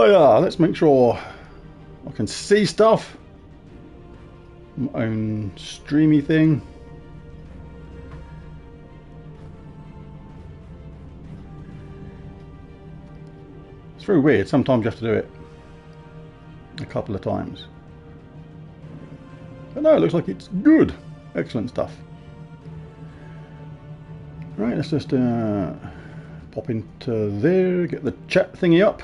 Oh yeah, let's make sure I can see stuff. My own streamy thing. It's very weird. Sometimes you have to do it a couple of times. But no, it looks like it's good. Excellent stuff. Right, let's just pop into there, get the chat thingy up.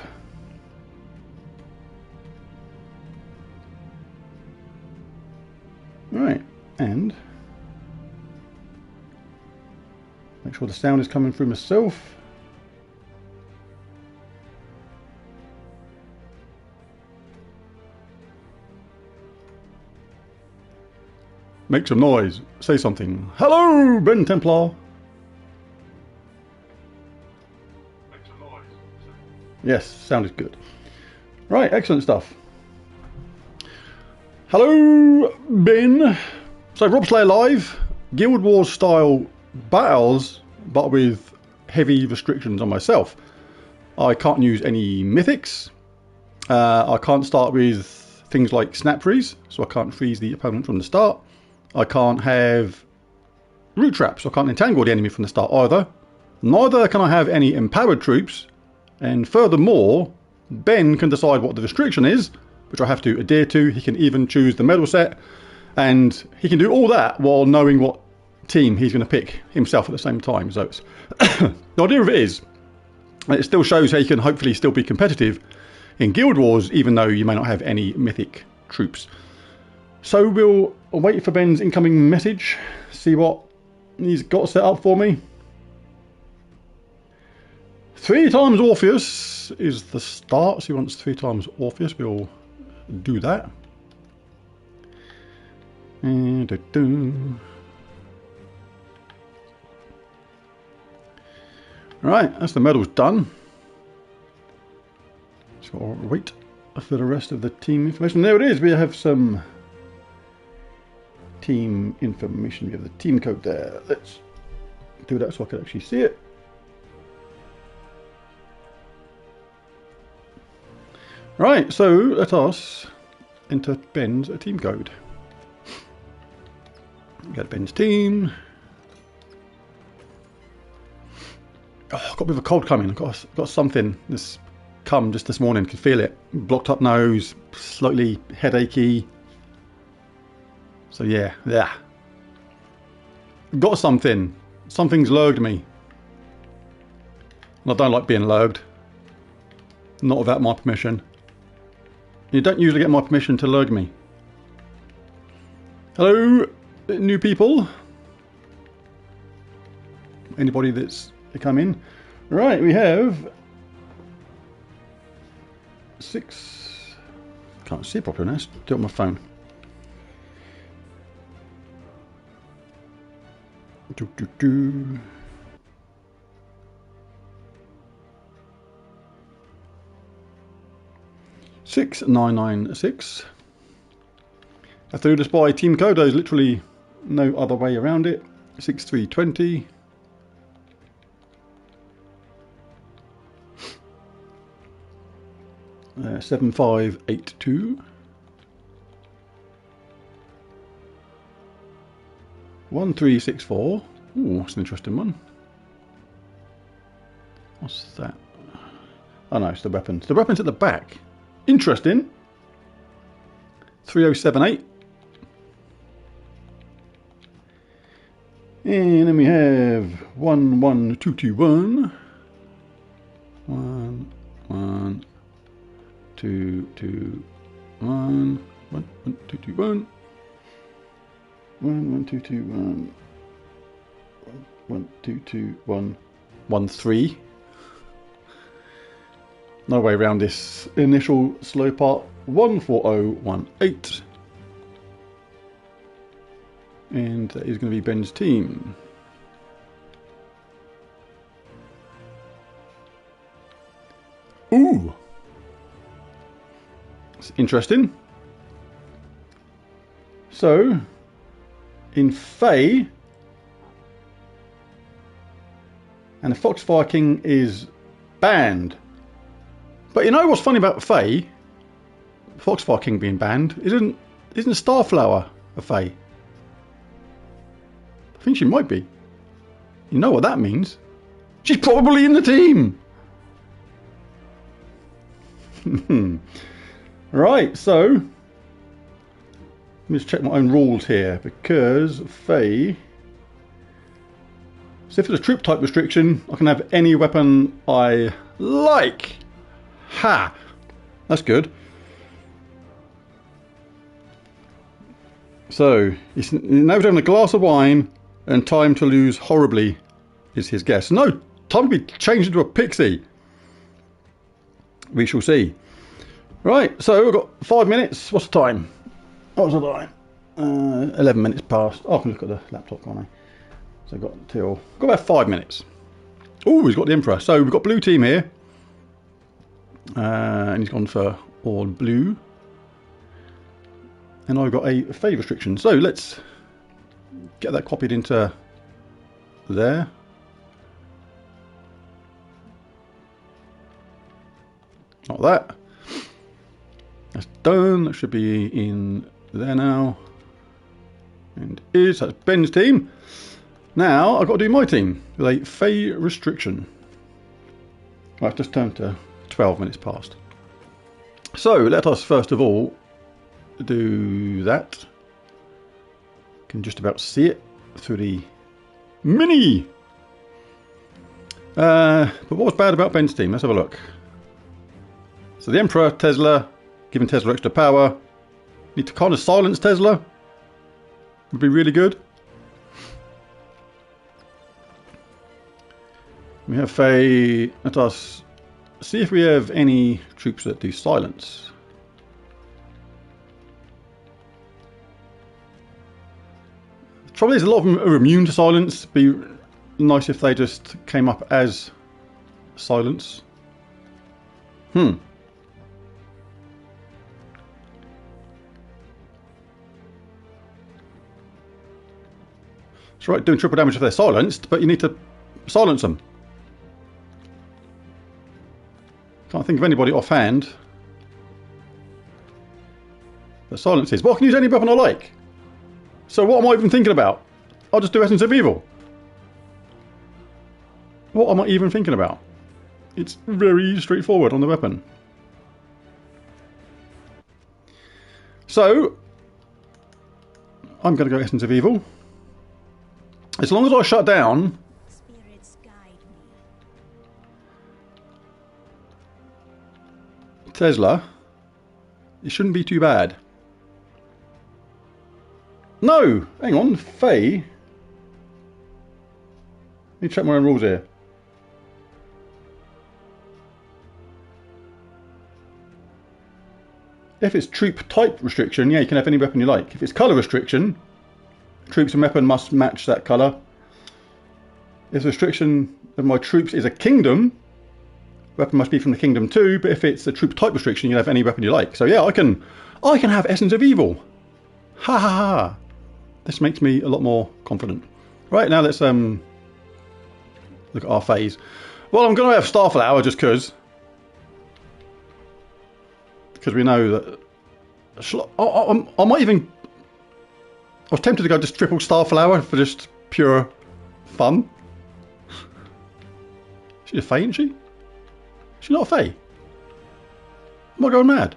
Right, and make sure the sound is coming through myself. Make some noise. Say something. Hello, Ben Templar. Make some noise. Yes, sound is good. Right, excellent stuff. Hello, Ben. So, Robslayer Live, Guild Wars style battles, but with heavy restrictions on myself. I can't use any mythics. I can't start with things like snap freeze, so I can't freeze the opponent from the start. I can't have root traps, so I can't entangle the enemy from the start either. Neither can I have any empowered troops, and furthermore, Ben can decide what the restriction is, which I have to adhere to. He can even choose the medal set, and he can do all that while knowing what team he's going to pick himself at the same time. So it's the idea of it is, it still shows how you can hopefully still be competitive in Guild Wars, even though you may not have any mythic troops. So we'll wait for Ben's incoming message, see what he's got set up for me. 3 times Orpheus is the start, so he wants 3 times Orpheus. We'll do that. Right, that's the medals done. So I'll wait for the rest of the team information. There it is. We have some team information. We have the team code there. Let's do that so I can actually see it. Right, so let us enter Ben's team code. Got Ben's team. Oh, I've got a bit of a cold coming. I've got something that's come just this morning. Can feel it. Blocked up nose, slightly headachy. So yeah. Got something. Something's lurged me. And I don't like being lurged. Not without my permission. You don't usually get my permission to lurg me. Hello, new people. Anybody that's come in. Right, we have 6. Can't see properly now. Let's do it on my phone. Do. 6996. I threw this by team code. There's literally no other way around it. 6320. Uh, 7582. 1364. Ooh, that's an interesting one. What's that? Oh no, it's the weapons. The weapons at the back. Interesting. 3078. And then we have 11221. 11221. 11221. 1221. 1221. 13. No way around this initial slow part. 14018. And that is going to be Ben's team. Ooh! It's interesting. So, in Fae, and the Fox Viking is banned. But you know what's funny about Faye? Foxfire King being banned. Isn't Starflower a Faye? I think she might be. You know what that means? She's probably in the team! Right, so let me just check my own rules here, because Faye, so if it's a troop type restriction, I can have any weapon I like. Ha! That's good. So he's now having a glass of wine and time to lose horribly is his guess. No, time to be changed into a pixie. We shall see. Right, so we've got 5 minutes. What's the time? What's the time? 11 minutes past. Oh, I can look at the laptop, can't I? So I've got about 5 minutes. Oh, he's got the Emperor. So we've got blue team here. And he's gone for all blue. And I've got a Faye restriction. So let's get that copied into there. Not that. That's done. That should be in there now. And that's Ben's team. Now I've got to do my team with a Faye restriction. Right, just turned to 12 minutes past. So let us first of all do that. Can just about see it through the mini. But what was bad about Ben's team? Let's have a look. So the Emperor, Tesla, giving Tesla extra power. Need to kind of silence Tesla. Would be really good. We have Faye. Let us see if we have any troops that do silence. The trouble is a lot of them are immune to silence. It'd be nice if they just came up as silence. That's right, doing triple damage if they're silenced, but you need to silence them. Can't think of anybody offhand that silences. But I can use any weapon I like. So what am I even thinking about? I'll just do Essence of Evil. What am I even thinking about? It's very straightforward on the weapon. So I'm going to go Essence of Evil. As long as I shut down Tesla, it shouldn't be too bad. No! Hang on, Faye. Let me check my own rules here. If it's troop type restriction, yeah, you can have any weapon you like. If it's colour restriction, troops and weapon must match that colour. If the restriction of my troops is a kingdom, weapon must be from the kingdom too, but if it's a troop type restriction, you can have any weapon you like. So yeah, I can have Essence of Evil. Ha ha ha. This makes me a lot more confident. Right, now let's look at our phase. Well, I'm going to have Starflower just because we know that I might even, I was tempted to go just triple Starflower for just pure fun. She's a Fae, isn't she? She's not a Fae. Am I going mad?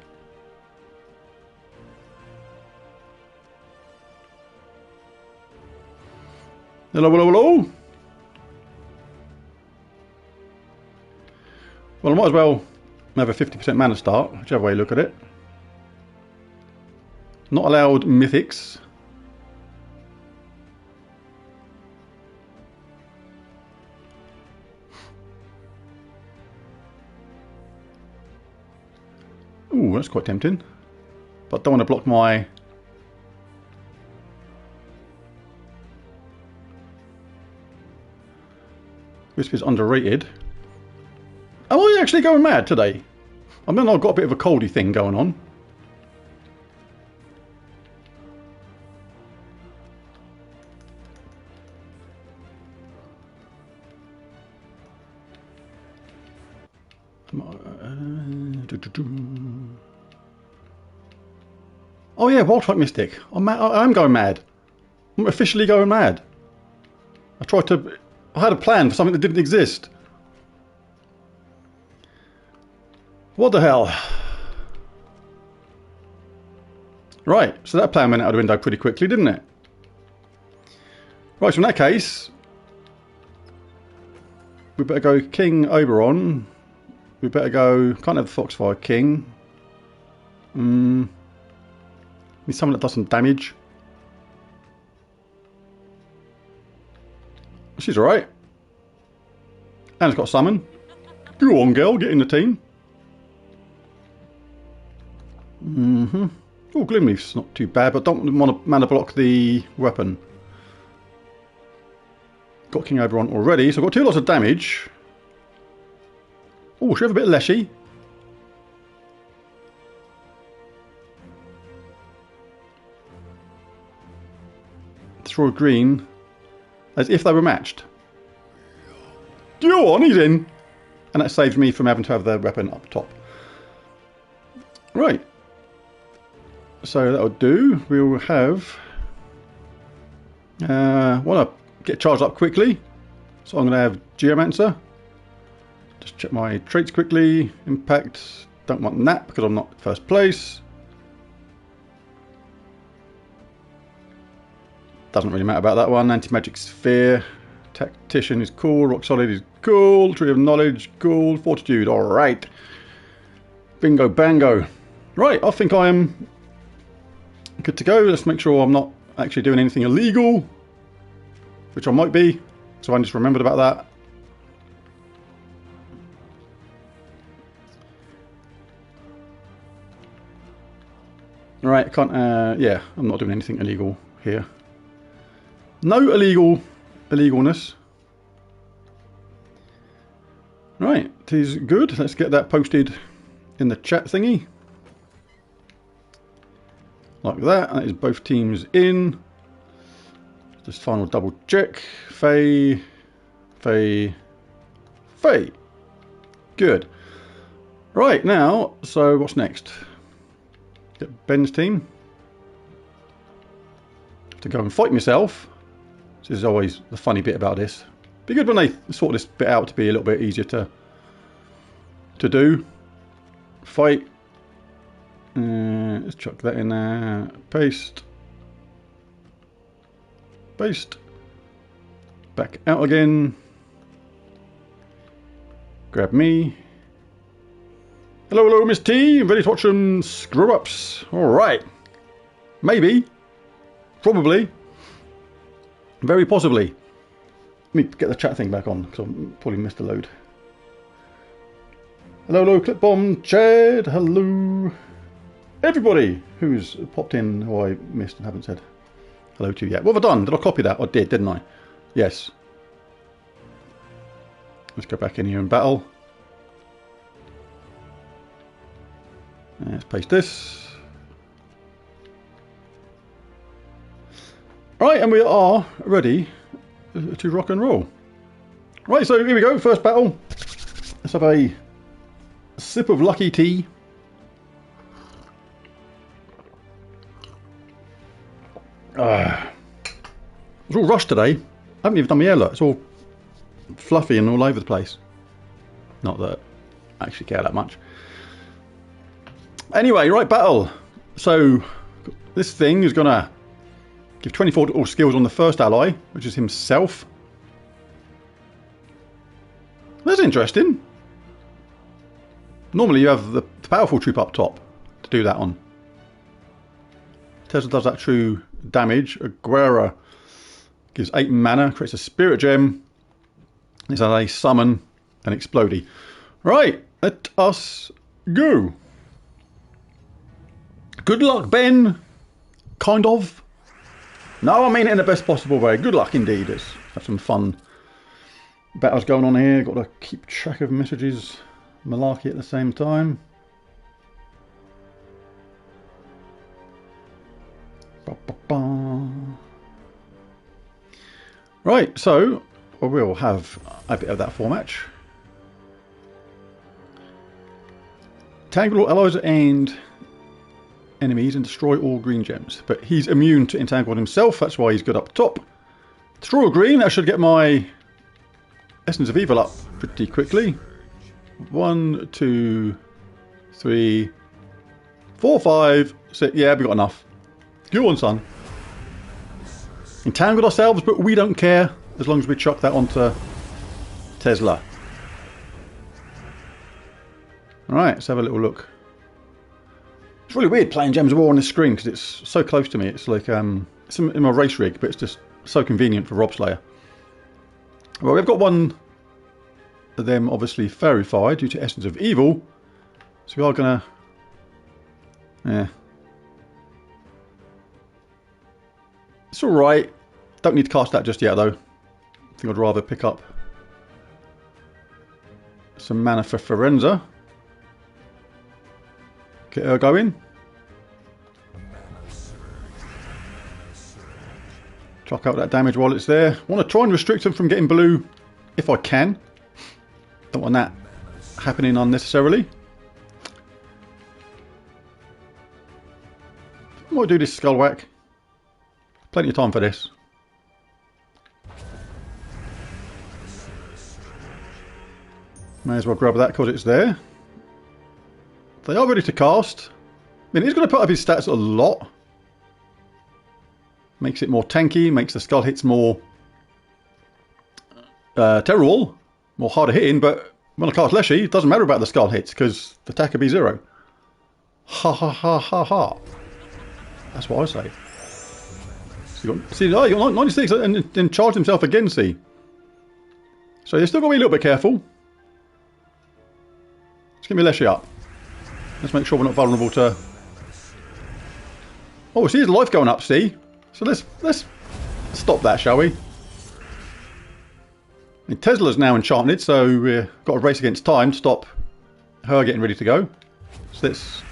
Hello, hello, hello. Well, I might as well have a 50% mana start, whichever way you look at it. Not allowed mythics. Ooh, that's quite tempting. But don't want to block my... Wisp is underrated. Am I actually going mad today? I mean, I've got a bit of a coldy thing going on. Oh yeah, Wild Type Mystic. I'm going mad. I'm officially going mad. I had a plan for something that didn't exist. What the hell? Right, so that plan went out the window pretty quickly, didn't it? Right, so in that case, we better go King Oberon. We better go, can't have the Foxfire King. Need someone that does some damage. She's alright. And it's got summon. Go on, girl, get in the team. Oh, Gloomleaf's not too bad, but don't want to mana block the weapon. Got King Oberon already, so I've got 2 lots of damage. Oh, should we have a bit of Leshy? Throw green, as if they were matched. Go on, he's in! And that saves me from having to have the weapon up top. Right. So that'll do. We'll have... want to get charged up quickly. So I'm going to have Geomancer. Just check my traits quickly. Impact. Don't want that because I'm not first place. Doesn't really matter about that one. Anti-magic sphere. Tactician is cool. Rock solid is cool. Tree of knowledge, cool. Fortitude, alright. Bingo bango. Right, I think I am good to go. Let's make sure I'm not actually doing anything illegal, which I might be. So I just remembered about that. Right, I can't, yeah, I'm not doing anything illegal here. No illegalness. Right, it is good. Let's get that posted in the chat thingy. Like that. That is both teams in. Just final double check. Faye. Good. Right, now, so what's next? Get Ben's team to go and fight myself. This is always the funny bit about this. Be good when they sort this bit out to be a little bit easier to do. Fight. Let's chuck that in there. Paste. Paste. Back out again. Grab me. Hello, hello, Miss T. Ready to watch some screw-ups. Alright. Maybe. Probably. Very possibly. Let me get the chat thing back on, because I probably missed a load. Hello, hello, Clip Bomb, Chad, hello. Everybody who's popped in who I missed and haven't said hello to yet. What have I done? Did I copy that? I did, didn't I? Yes. Let's go back in here and battle. Let's paste this. Right, and we are ready to rock and roll. Right, so here we go, first battle. Let's have a sip of lucky tea. It's all rushed today. I haven't even done my hair, look. It's all fluffy and all over the place. Not that I actually care that much. Anyway, right, battle. So this thing is going to give 24 all skills on the first ally, which is himself. That's interesting. Normally you have the powerful troop up top to do that on. Tesla does that true damage. Aguera gives 8 mana, creates a spirit gem. This has a summon and explodey. Right, let us go. Good luck, Ben. Kind of. No, I mean it in the best possible way. Good luck indeed. It's had some fun battles going on here. Got to keep track of messages. Malarkey at the same time. Right, so we'll have a bit of that for match. Tangle all allies and enemies and destroy all green gems. But he's immune to entangle himself, that's why he's good up top. Destroy all green, that should get my Essence of Evil up pretty quickly. 1, 2, 3, 4, 5, 6. Yeah, we got enough. Go on, son. Entangled ourselves, but we don't care as long as we chuck that onto Tesla. Alright, let's have a little look. It's really weird playing Gems of War on this screen because it's so close to me. It's like it's in my race rig, but it's just so convenient for Robslayer. Well, we've got one of them obviously verified due to Essence of Evil. So we are gonna... Yeah. It's alright. Don't need to cast that just yet though. I think I'd rather pick up some mana for Forenza. Get her going. Chuck out that damage while it's there. I want to try and restrict them from getting blue if I can. Don't want that happening unnecessarily. I might do this skull whack. Plenty of time for this. May as well grab that because it's there. They are ready to cast. I mean, he's going to put up his stats a lot. Makes it more tanky, makes the skull hits more terrible, more harder hitting, but when I cast Leshy, it doesn't matter about the skull hits because the attack will be 0. Ha ha ha ha ha. That's what I say. So you got 96 and then charged himself again, see. So you've still got to be a little bit careful. Let's get me Leshy up. Let's make sure we're not vulnerable to... Oh, see his life going up, see? So let's stop that, shall we? And Tesla's now enchanted, so we've got to race against time to stop her getting ready to go. So let's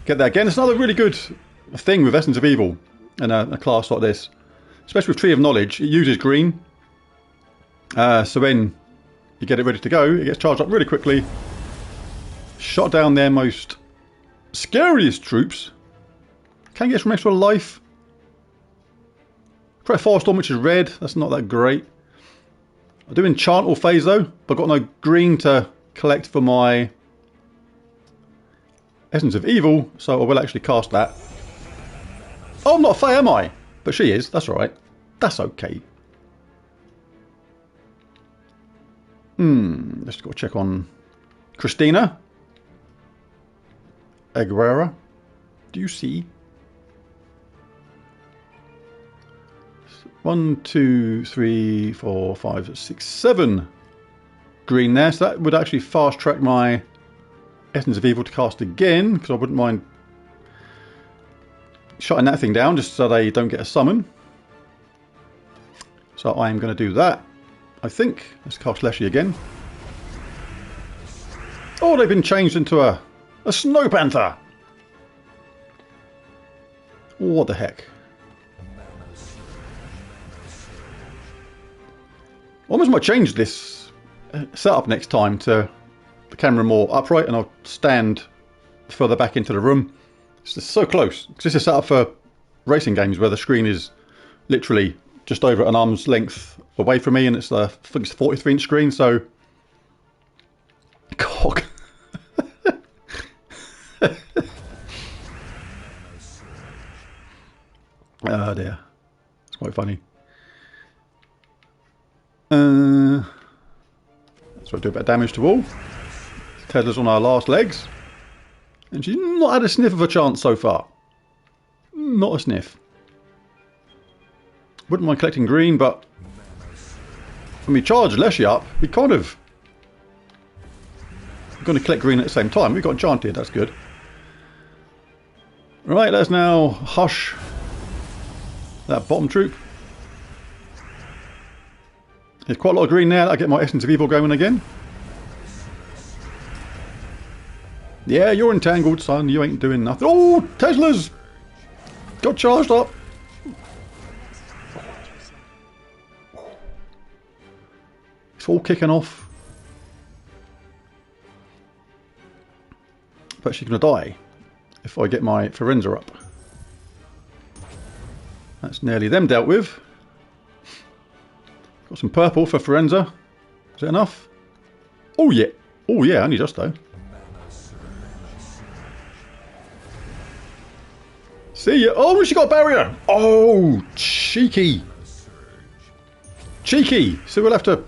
get that again. It's another really good thing with Essence of Evil in a class like this. Especially with Tree of Knowledge, it uses green. So when you get it ready to go, it gets charged up really quickly. Shot down their most scariest troops. Can get some extra life. Try Firestorm, which is red. That's not that great. I do enchant all phase though, but I've got no green to collect for my Essence of Evil, so I will actually cast that. Oh, I'm not a Fae, am I? But she is. That's alright. That's okay. Let's go check on Christina Aguilera. Do you see? 1, 2, 3, 4, 5, 6, 7 green there. So that would actually fast track my Essence of Evil to cast again, because I wouldn't mind shutting that thing down just so they don't get a summon. So I am going to do that, I think. Let's cast Leshy again. Oh, they've been changed into a Snow Panther. What the heck? Almost might change this setup next time to the camera more upright, and I'll stand further back into the room. It's just so close. This is set up for racing games where the screen is literally just over an arm's length away from me, and it's I think it's a 43-inch screen, so cock. Oh dear, it's quite funny. So I do a bit of damage to all. Tesla's on our last legs, and she's not had a sniff of a chance so far. Not a sniff. Wouldn't mind collecting green, but when we charge Leshy up, we kind of going to collect green at the same time. We got enchanted, that's good. Right, let's now hush that bottom troop. There's quite a lot of green there. That'll get my Essence of Evil going again. Yeah, you're entangled, son. You ain't doing nothing. Oh, Tesla's got charged up. It's all kicking off. but she's going to die if I get my Firenze up. That's nearly them dealt with. Got some purple for Firenze. Is that enough? Oh yeah. Oh yeah, only just though. See ya. Oh, she got a barrier. Oh, cheeky. Cheeky. So we'll have to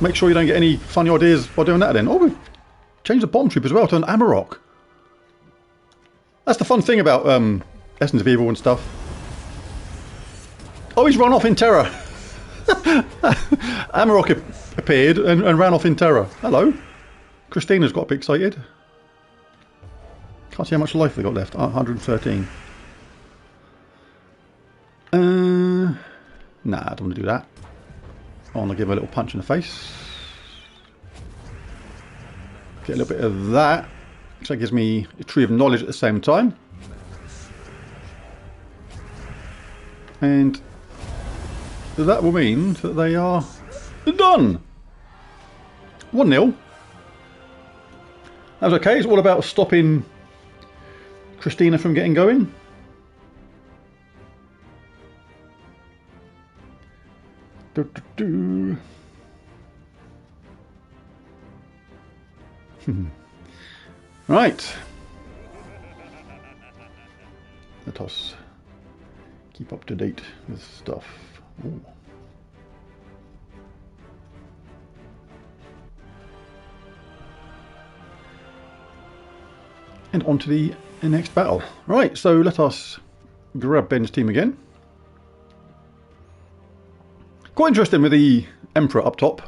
make sure you don't get any funny ideas by doing that then. Oh, we've changed the bomb troop as well to an Amarok. That's the fun thing about Essence of Evil and stuff. Oh, he's run off in terror. Amarok appeared and ran off in terror. Hello. Christina's got a bit excited. Can't see how much life they got left. 113. Nah, I don't want to do that. I want to give her a little punch in the face. Get a little bit of that. So that gives me a tree of knowledge at the same time. And that will mean that they are done. 1-0. That was okay. It's all about stopping Christina from getting going. Right. Let us keep up to date with stuff. Ooh. And on to the next battle. Right, so let us grab Ben's team again. Quite interesting with the Emperor up top.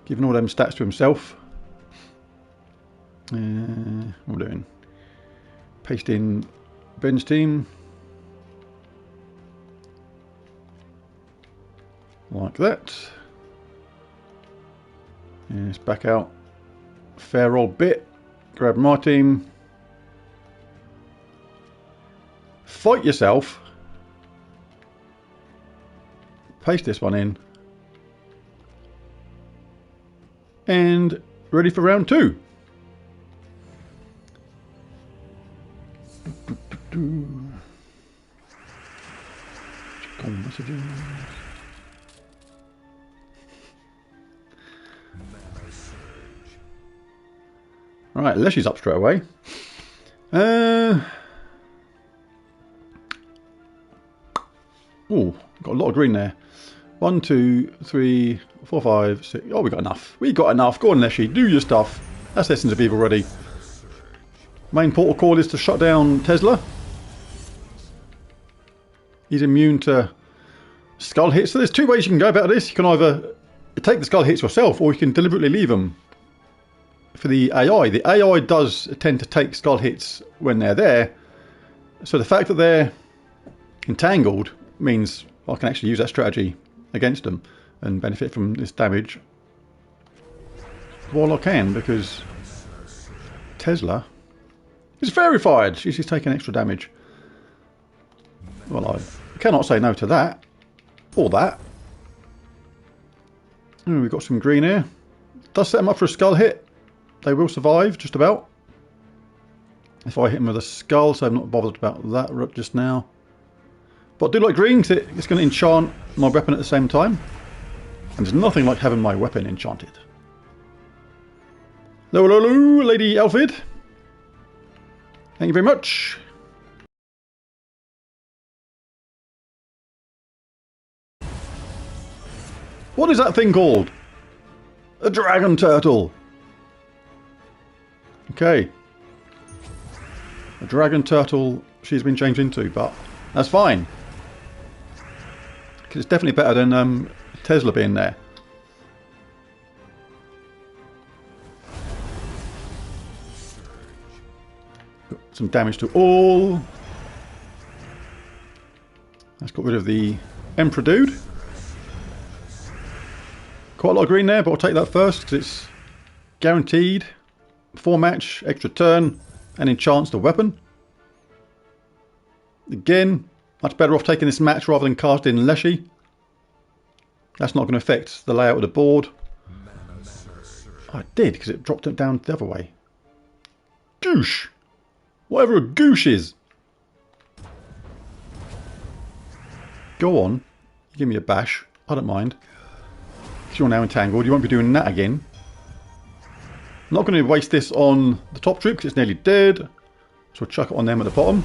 Giving all them stats to himself. What am I doing? Paste in Ben's team. Like that. Yes, back out. Fair old bit. Grab my team. Fight yourself. Paste this one in. And ready for round 2. Messages. Right, Leshy's up straight away. Oh, got a lot of green there. 1, 2, 3, 4, 5, 6. Oh, we got enough. We got enough. Go on, Leshy. Do your stuff. That's Essence of Evil ready. Main portal call is to shut down Tesla. He's immune to skull hits. So there's 2 ways you can go about this. You can either take the skull hits yourself, or you can deliberately leave them for the AI. The AI does tend to take skull hits when they're there. So the fact that they're entangled means I can actually use that strategy against them and benefit from this damage while I can, because Tesla is verified. She's taking extra damage. Well, I cannot say no to that or that. Oh, we've got some green here. Does set them up for a skull hit. They will survive just about if I hit them with a skull, so I'm not bothered about that just now. But I do like green because it's going to enchant my weapon at the same time. And there's nothing like having my weapon enchanted. Hello, hello, hello, Lady Alfred. Thank you very much. What is that thing called? A dragon turtle. Okay. A dragon turtle she's been changed into, but that's fine. Because it's definitely better than Tesla being there. Got some damage to all. Let's get rid of the Emperor dude. Quite a lot of green there, but I'll take that first because it's guaranteed 4 match, extra turn, and enchants the weapon. Again, much better off taking this match rather than casting Leshy. That's not going to affect the layout of the board. Oh, it did, because it dropped it down the other way. Goosh! Whatever a goosh is. Go on. Give me a bash. I don't mind. Because you're now entangled. You won't be doing that again. I'm not going to waste this on the top troop because it's nearly dead. So we'll chuck it on them at the bottom.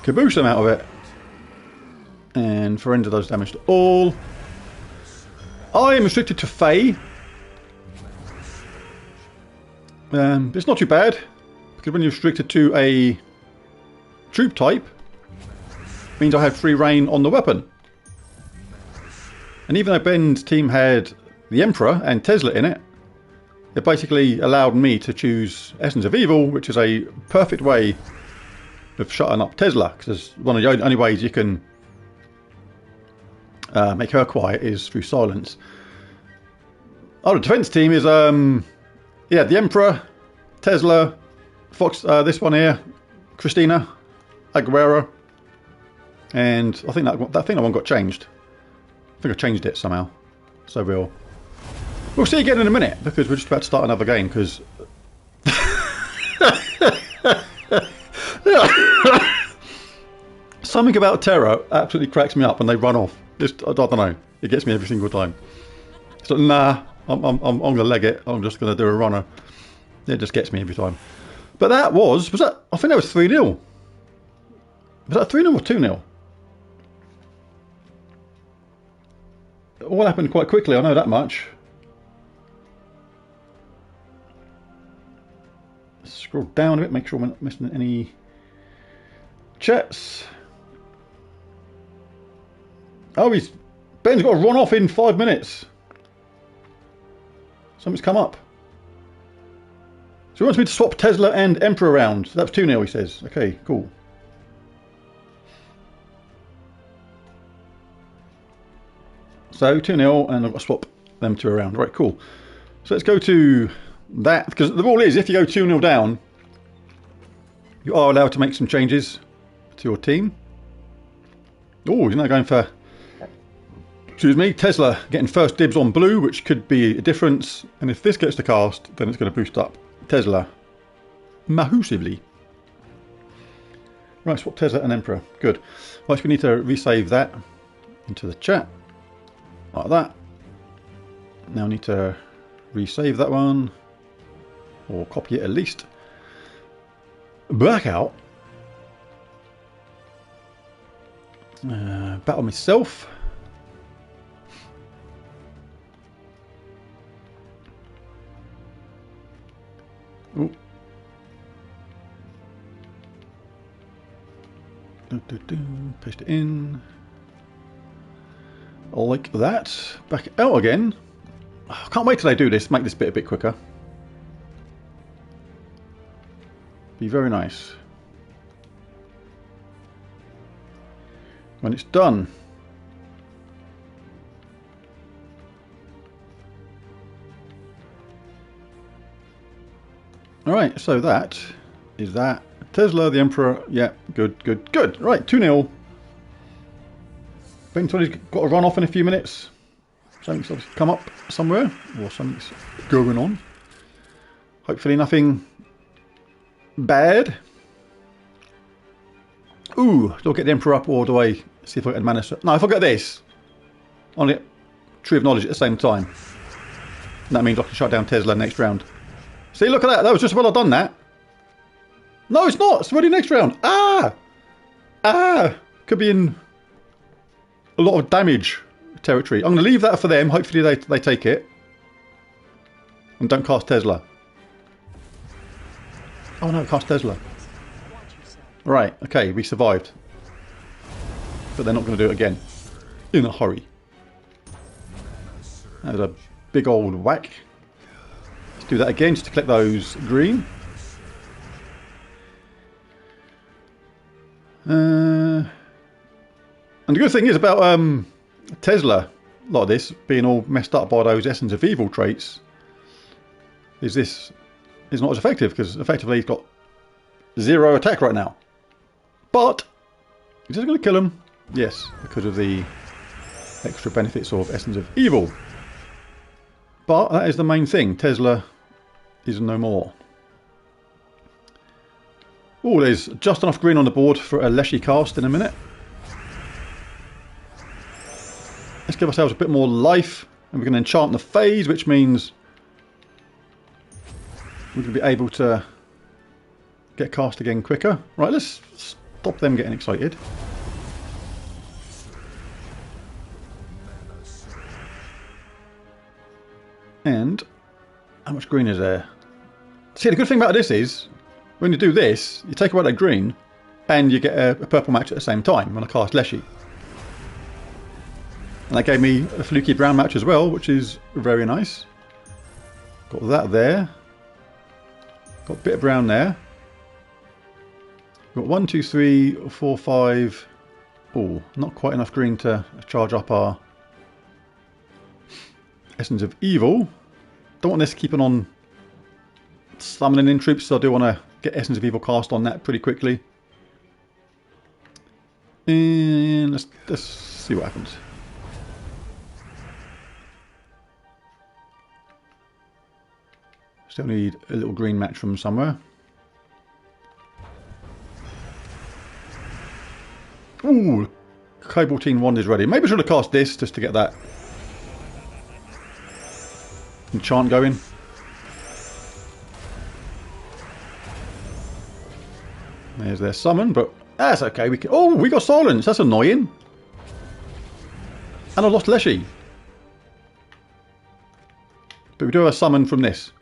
Caboose them out of it. And forensic does damage to all. I am restricted to Fae. It's not too bad. Because when you're restricted to a troop type, it means I have free reign on the weapon. And even though Ben's team had the Emperor and Tesla in it, it basically allowed me to choose Essence of Evil, which is a perfect way of shutting up Tesla. Because one of the only ways you can make her quiet is through silence. Oh, the defense team is, yeah, the Emperor, Tesla, Fox, this one here, Christina, Aguero, and I think that one got changed. I think I changed it somehow. So we'll see again in a minute because we're just about to start another game. Because something about Terror absolutely cracks me up when they run off. Just I don't know. It gets me every single time. So nah, I'm gonna leg it. I'm just gonna do a runner. It just gets me every time. But that was that? I think that was 3-0. Was that 3-0 or 2-0? It all happened quite quickly, I know that much. Scroll down a bit, make sure we're not missing any chats. Oh, Ben's got to run off in 5 minutes. Something's come up. So he wants me to swap Tesla and Emperor around. That's 2-0, he says. Okay, cool. So 2-0, and I've got to swap them two around. Right, cool. So let's go to that, because the rule is if you go 2-0 down, you are allowed to make some changes to your team. Oh, he's now going for, excuse me, Tesla getting first dibs on blue, which could be a difference. And if this gets to cast, then it's going to boost up Tesla massively. Right, swap Tesla and Emperor. Good. Right, so we need to resave that into the chat. Like that. Now I need to resave that one. Or copy it at least. Back out. Battle myself. Ooh. Paste it in. Like that. Back out again. I can't wait till I do this. Make this bit a bit quicker. Be very nice. When it's done. Alright, so that is that. Tesla, the Emperor. Yeah, good, good, good. Right, 2-0. Ben's got to run off in a few minutes. Something's come up somewhere, or something's going on. Hopefully nothing bad. Ooh, do I get the Emperor up, or do I see if I get mana? No, if I get this, I'll get Tree of Knowledge at the same time. And that means I can shut down Tesla next round. See, look at that. That was just when I've done that. No, it's not. It's already next round. Ah! Ah! Could be in a lot of damage territory. I'm going to leave that for them. Hopefully they take it. And don't cast Tesla. Oh no, cast Tesla. Right, okay, we survived. But they're not going to do it again. In a hurry. That was a big old whack. Let's do that again just to collect those green. And the good thing is about Tesla, a lot of this being all messed up by those Essence of Evil traits, is this is not as effective, because effectively he's got 0 attack right now. But is this going to kill him? Yes, because of the extra benefits of Essence of Evil. But that is the main thing. Tesla is no more. Oh, there's just enough green on the board for a Leshy cast in a minute. Let's give ourselves a bit more life, and we can enchant the phase, which means we're going to be able to get cast again quicker. Right, let's stop them getting excited. And how much green is there? See, the good thing about this is, when you do this, you take away that green, and you get a purple match at the same time when I cast Leshy. And that gave me a fluky brown match as well, which is very nice. Got that there. Got a bit of brown there. Got 1, 2, 3, 4, 5. Oh, not quite enough green to charge up our Essence of Evil. Don't want this keeping on summoning in troops, so I do want to get Essence of Evil cast on that pretty quickly. And let's see what happens. Still need a little green match from somewhere. Ooh, Cobaltine Wand is ready. Maybe I should have cast this just to get that enchant going. There's their summon, but that's okay. We can. Oh, we got silence. That's annoying. And I lost Leshy. But we do have a summon from this.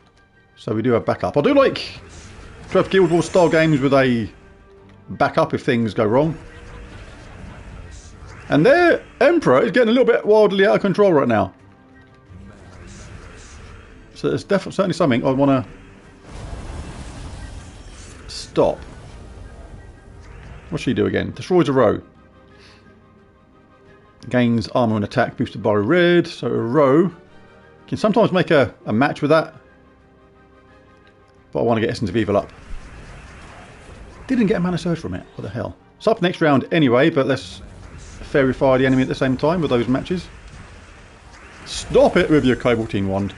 So we do have backup. I do like to have Guild Wars style games with a backup if things go wrong. And their Emperor is getting a little bit wildly out of control right now. So there's definitely certainly something I want to stop. What's she do again? Destroys a row. Gains armor and attack boosted by red. So a row can sometimes make a match with that. But I want to get Essence of Evil up. Didn't get a mana surge from it. What the hell? It's up next round anyway, but let's Fairy Fire the enemy at the same time with those matches. Stop it with your Cobaltine Wand.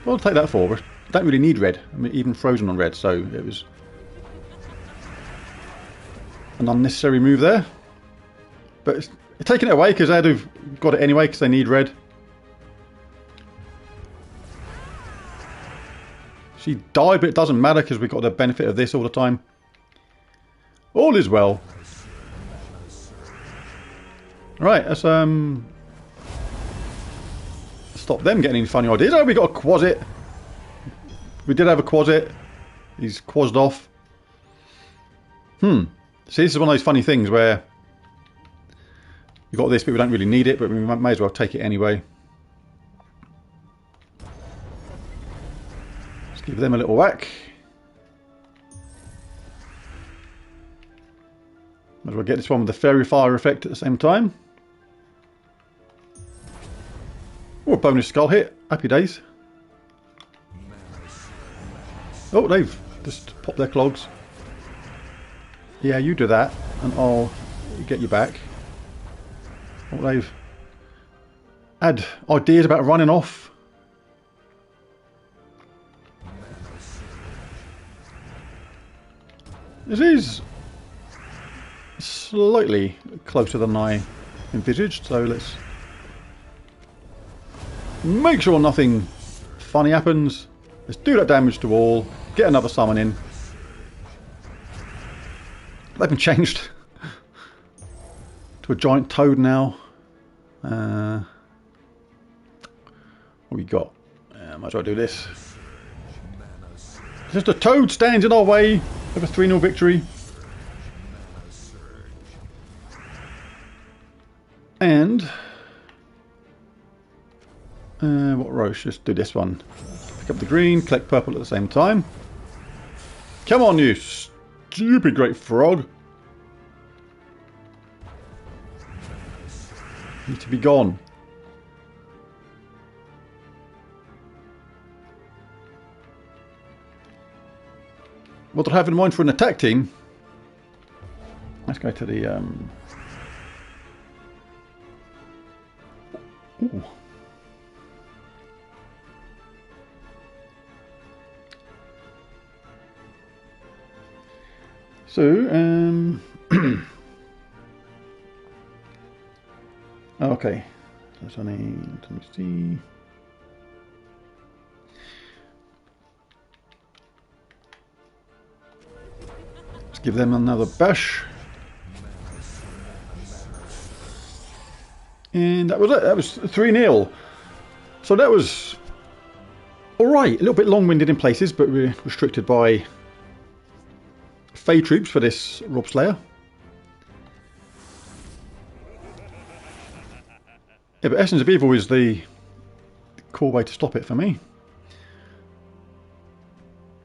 Well, I'll take that forward. Don't really need red. I mean, even frozen on red, so it was an unnecessary move there. But it's taking it away because they'd have got it anyway because they need red. She died, but it doesn't matter because we've got the benefit of this all the time. All is well. Right, let's stop them getting any funny ideas. Oh, we got a Quasit. We did have a Quasit. He's quazzed off. See, this is one of those funny things where we got this, but we don't really need it, but we may as well take it anyway. Let's give them a little whack. Might as well get this one with the Fairy Fire effect at the same time. Oh, a bonus skull hit. Happy days. Oh, they've just popped their clogs. Yeah, you do that, and I'll get you back. Oh, they've had ideas about running off. This is slightly closer than I envisaged, so let's make sure nothing funny happens. Let's do that damage to all. Get another summon in. They've been changed to a giant toad now. What we got? Might as well do this. Just a toad stands in our way of a 3-0 victory. And what Roche? Just do this one. Pick up the green, collect purple at the same time. Come on, you stupid great frog. Need to be gone. what I have in mind for an attack team. Let's go to the... Ooh. So, okay. That's only, let me see. Let's give them another bash. And that was it. That was 3-0. So that was alright. A little bit long-winded in places, but we're restricted by Fey troops for this Robslayer. Yeah, but Essence of Evil is the cool way to stop it for me.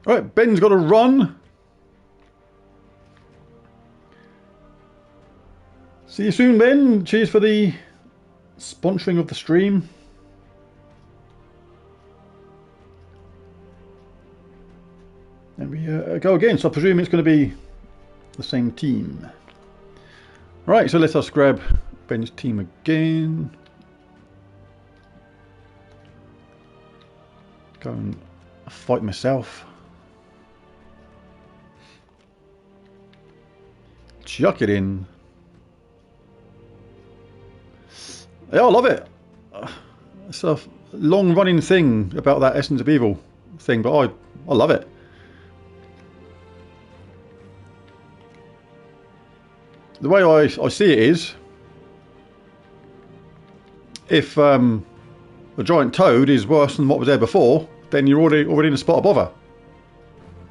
Alright, Ben's got to run. See you soon, Ben. Cheers for the sponsoring of the stream. And we go again, so I presume it's going to be the same team. Right, so let us grab Ben's team again. Go and fight myself. Chuck it in. Yeah, I love it. It's a long running thing about that Essence of Evil thing, but I love it. The way I see it is, if a giant toad is worse than what was there before, then you're already in a spot of bother.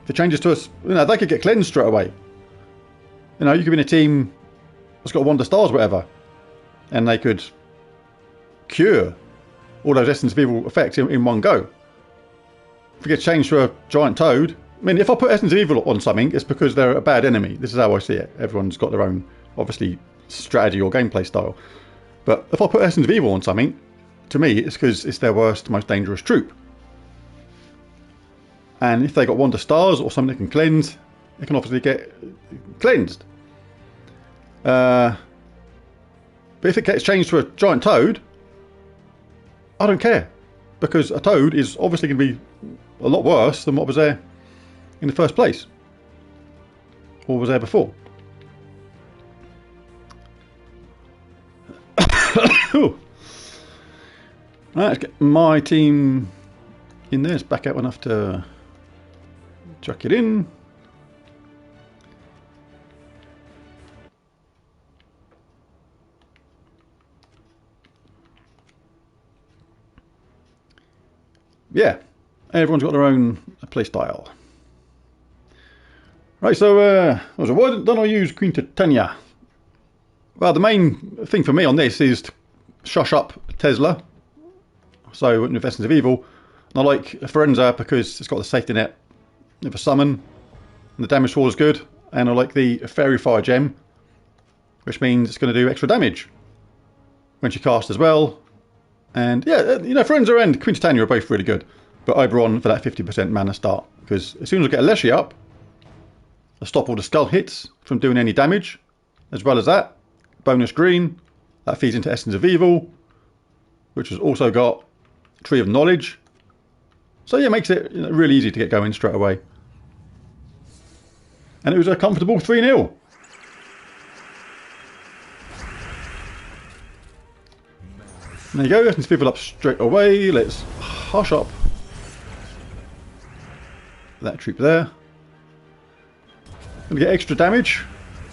If it changes to us, they could get cleansed straight away. You could be in a team that's got Wonder Stars or whatever, and they could cure all those Essence of Evil effects in one go. If it gets changed to a giant toad, I mean, if I put Essence of Evil on something, it's because they're a bad enemy. This is how I see it. Everyone's got their own, obviously, strategy or gameplay style. But if I put Essence of Evil on something, to me, it's because it's their worst, most dangerous troop. And if they got Wonder Stars or something that can cleanse, it can obviously get cleansed. But if it gets changed to a giant toad, I don't care. Because a toad is obviously going to be a lot worse than what was there in the first place. Or was there before. Right, let's get my team in there. It's back out enough to chuck it in. Yeah, everyone's got their own play style. Right, so why don't I use Queen Titania? Well, the main thing for me on this is to shush up Tesla. So with Essence of Evil, and I like Forenza because it's got the safety net of a summon, and the damage score is good, and I like the Fairy Fire gem, which means it's going to do extra damage when she casts as well. And yeah, Forenza and Queen Titania are both really good, but Oberon for that 50% mana start, because as soon as I get a Leshy up, I stop all the skull hits from doing any damage, as well as that. Bonus green, that feeds into Essence of Evil, which has also got Tree of Knowledge. So yeah, it makes it really easy to get going straight away. And it was a comfortable 3-0. There you go, Essence of Evil up straight away. Let's hush up that troop there. Gonna get extra damage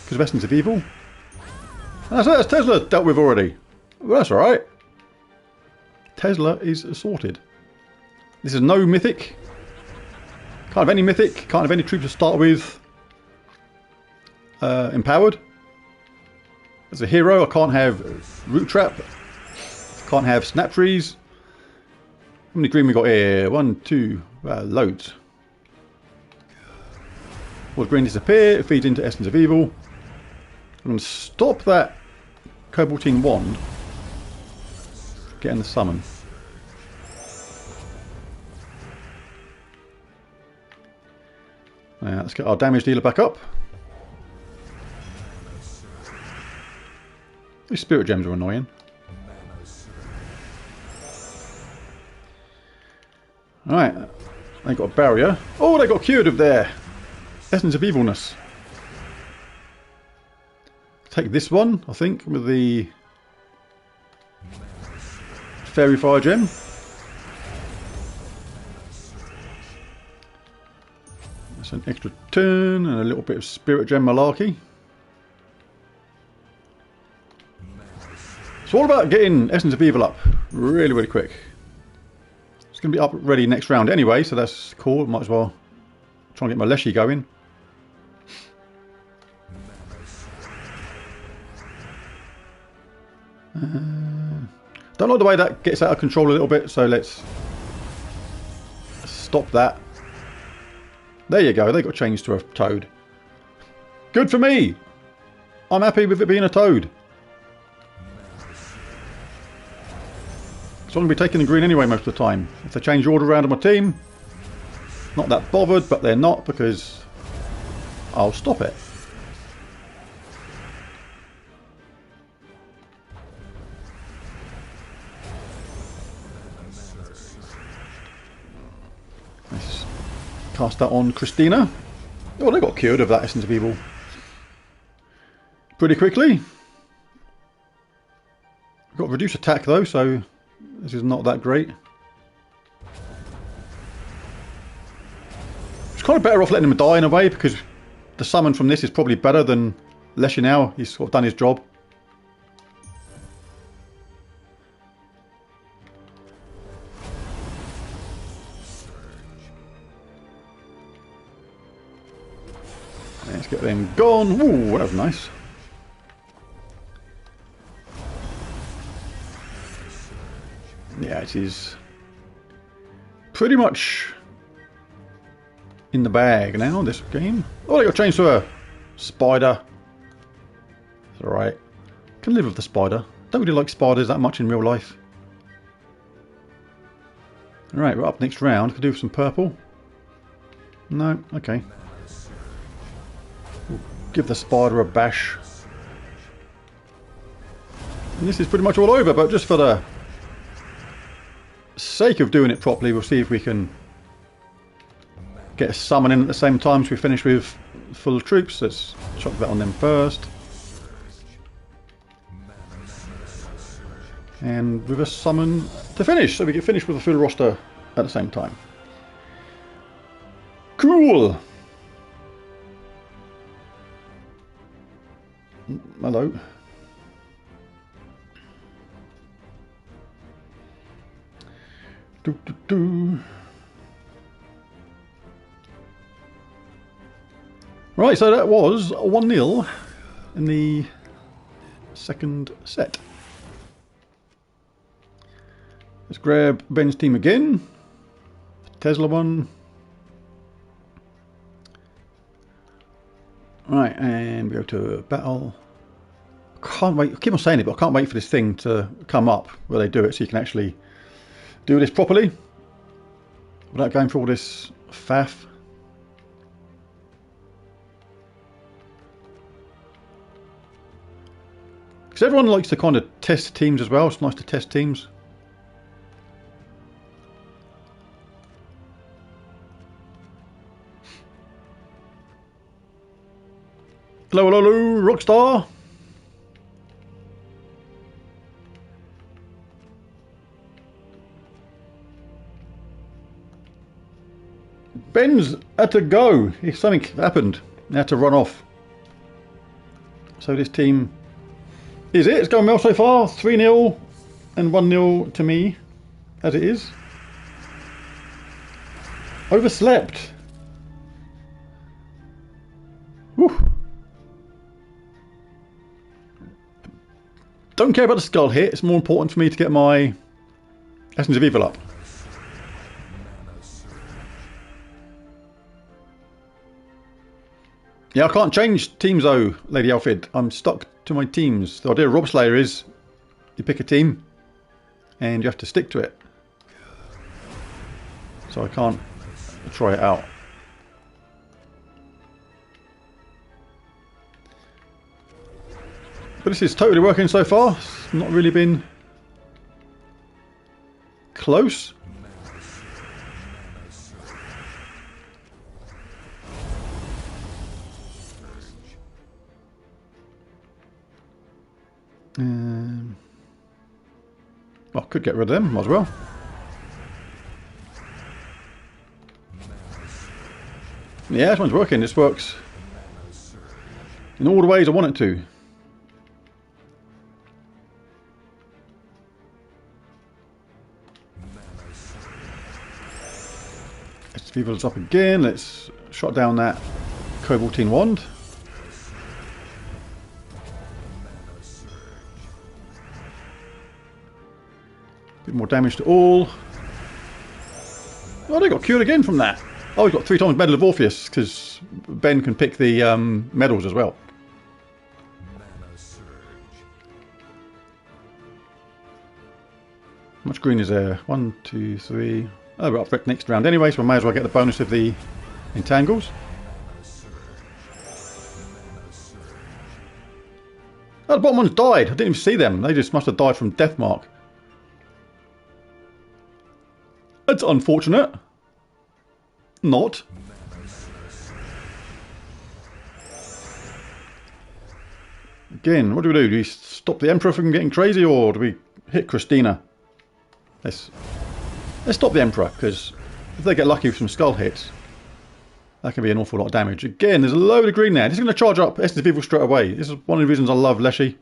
because of Essence of Evil. That's Tesla dealt with already. Well, that's alright. Tesla is sorted. This is no mythic. Can't have any mythic. Can't have any troops to start with. Empowered. As a hero, I can't have Root Trap. Can't have Snap Trees. How many green we got here? 1, 2, loads. Will green disappear? It feeds into Essence of Evil. I'm going to stop that Cobaltine Wand getting the summon. Let's get our damage dealer back up. These spirit gems are annoying. Alright, they got a barrier. Oh, they got cured of their essence of evilness. Take this one, I think, with the fairy fire gem. That's an extra turn and a little bit of spirit gem malarkey. It's all about getting Essence of Evil up really, really quick. It's going to be up ready next round anyway, so that's cool. Might as well try and get my Leshy going. Don't like the way that gets out of control a little bit, so let's stop that. There you go, they got changed to a toad. Good for me! I'm happy with it being a toad. So I'm going to be taking the green anyway most of the time. If they change the order around on my team, not that bothered, but they're not, because I'll stop it. Let's cast that on Christina. Oh, they got cured of that Essence of Evil pretty quickly. Got reduced attack though, so this is not that great. It's kind of better off letting him die in a way, because the summon from this is probably better than Leshy now. He's sort of done his job. Let's get them gone. Ooh, that was nice. Yeah, it is pretty much in the bag now, this game. Oh, they got changed to a spider. It's alright. Can live with the spider. Don't really like spiders that much in real life. Alright, we're up next round. Could do with some purple. No, okay. We'll give the spider a bash. And this is pretty much all over, but just for the sake of doing it properly, we'll see if we can get a summon in at the same time as we finish with full troops. Let's chuck that on them first. And with a summon to finish, so we can finish with a full roster at the same time. Cool! Hello. Right, so that was 1-0 in the second set. Let's grab Ben's team again. Tesla one. Right, and we go to battle. Can't wait. I keep on saying it, but I can't wait for this thing to come up where they do it so you can actually do this properly without going through all this faff. Because everyone likes to kind of test teams as well. It's nice to test teams. Hello, hello, hello, Rockstar. Ben's had to go. Something happened. He had to run off. So this team is it. It's going well so far. 3-0 and 1-0 to me, as it is. Overslept. Whew. Don't care about the skull hit. It's more important for me to get my Essence of Evil up. Yeah, I can't change teams though, Lady Alfred. I'm stuck to my teams. The idea of Robslayer is you pick a team and you have to stick to it. So I can't try it out. But this is totally working so far. It's not really been close. Well, could get rid of them, might as well. Yeah, this one's working. This works in all the ways I want it to. Let's level us up again. Let's shot down that Cobaltine wand. Bit more damage to all. Oh, they got cured again from that. Oh, we've got 3 times Medal of Orpheus because Ben can pick the medals as well. How much green is there? 1, 2, 3. Oh, we're up for next round anyway, so we may as well get the bonus of the entangles. Oh, the bottom ones died. I didn't even see them. They just must have died from Deathmark. That's unfortunate. Not. Again, what do? Do we stop the Emperor from getting crazy, or do we hit Christina? Let's stop the Emperor, because if they get lucky with some skull hits, that can be an awful lot of damage. Again, there's a load of green there. This is going to charge up Essence of Evil straight away. This is one of the reasons I love Leshy.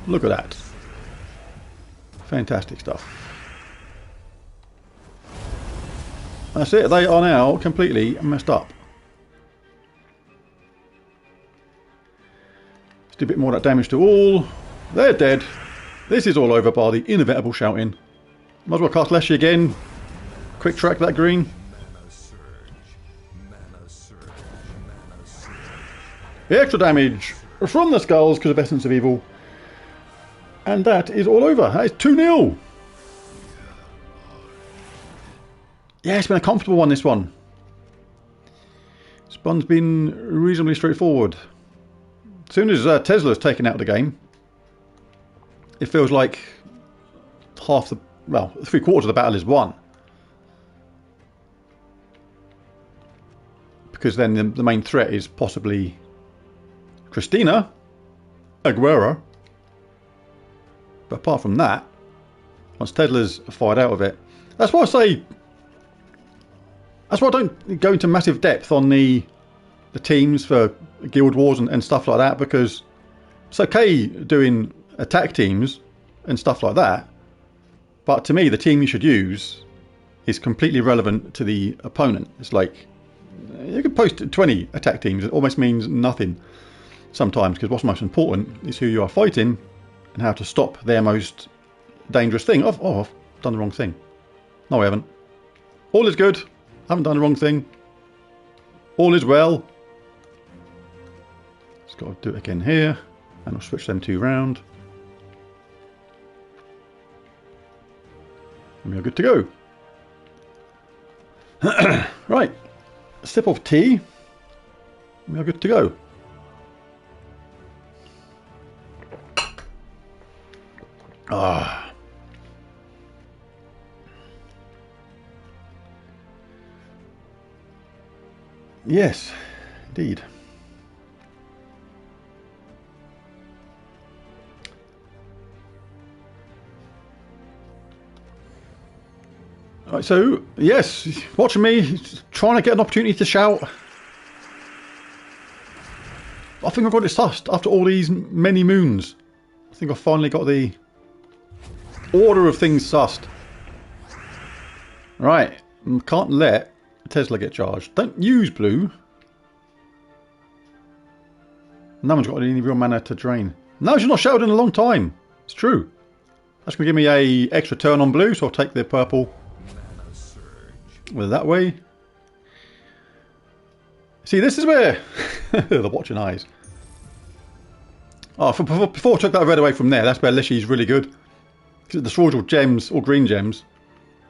Look at that. Fantastic stuff. That's it, they are now completely messed up. Let's do a bit more of that damage to all. They're dead. This is all over by the inevitable shouting. Might as well cast Leshy again. Quick track that green. The extra damage from the skulls because of Essence of Evil. And that is all over. That is 2-0. Yeah, it's been a comfortable one, this one. This one's been reasonably straightforward. As soon as Tesla's taken out of the game, it feels like half the, well, 3/4 of the battle is won. Because then the main threat is possibly Christina Aguilera. But apart from that, once Tesla's fired out of it, that's why I say, that's why I don't go into massive depth on the teams for Guild Wars and stuff like that, because it's okay doing attack teams and stuff like that, but to me the team you should use is completely relevant to the opponent. It's like, you can post 20 attack teams, it almost means nothing sometimes, because what's most important is who you are fighting and how to stop their most dangerous thing. I've done the wrong thing. No, I haven't. All is good. I haven't done the wrong thing. All is well. Just got to do it again here, and I'll switch them 2 round. And we are good to go. Right. A sip of tea. We are good to go. Ah. Yes, indeed. Right, so, yes, watching me, trying to get an opportunity to shout. I think I've got it sussed after all these many moons. I think I've finally got the order of things sussed. Right, can't let Tesla get charged. Don't use blue. No one's got any real mana to drain. No, she's not shouted in a long time. It's true. That's going to give me a extra turn on blue, so I'll take the purple with that way. See, this is where the watching eyes. Oh, before I took that red away from there, that's where Leshy's really good. Because it destroys all gems, all green gems,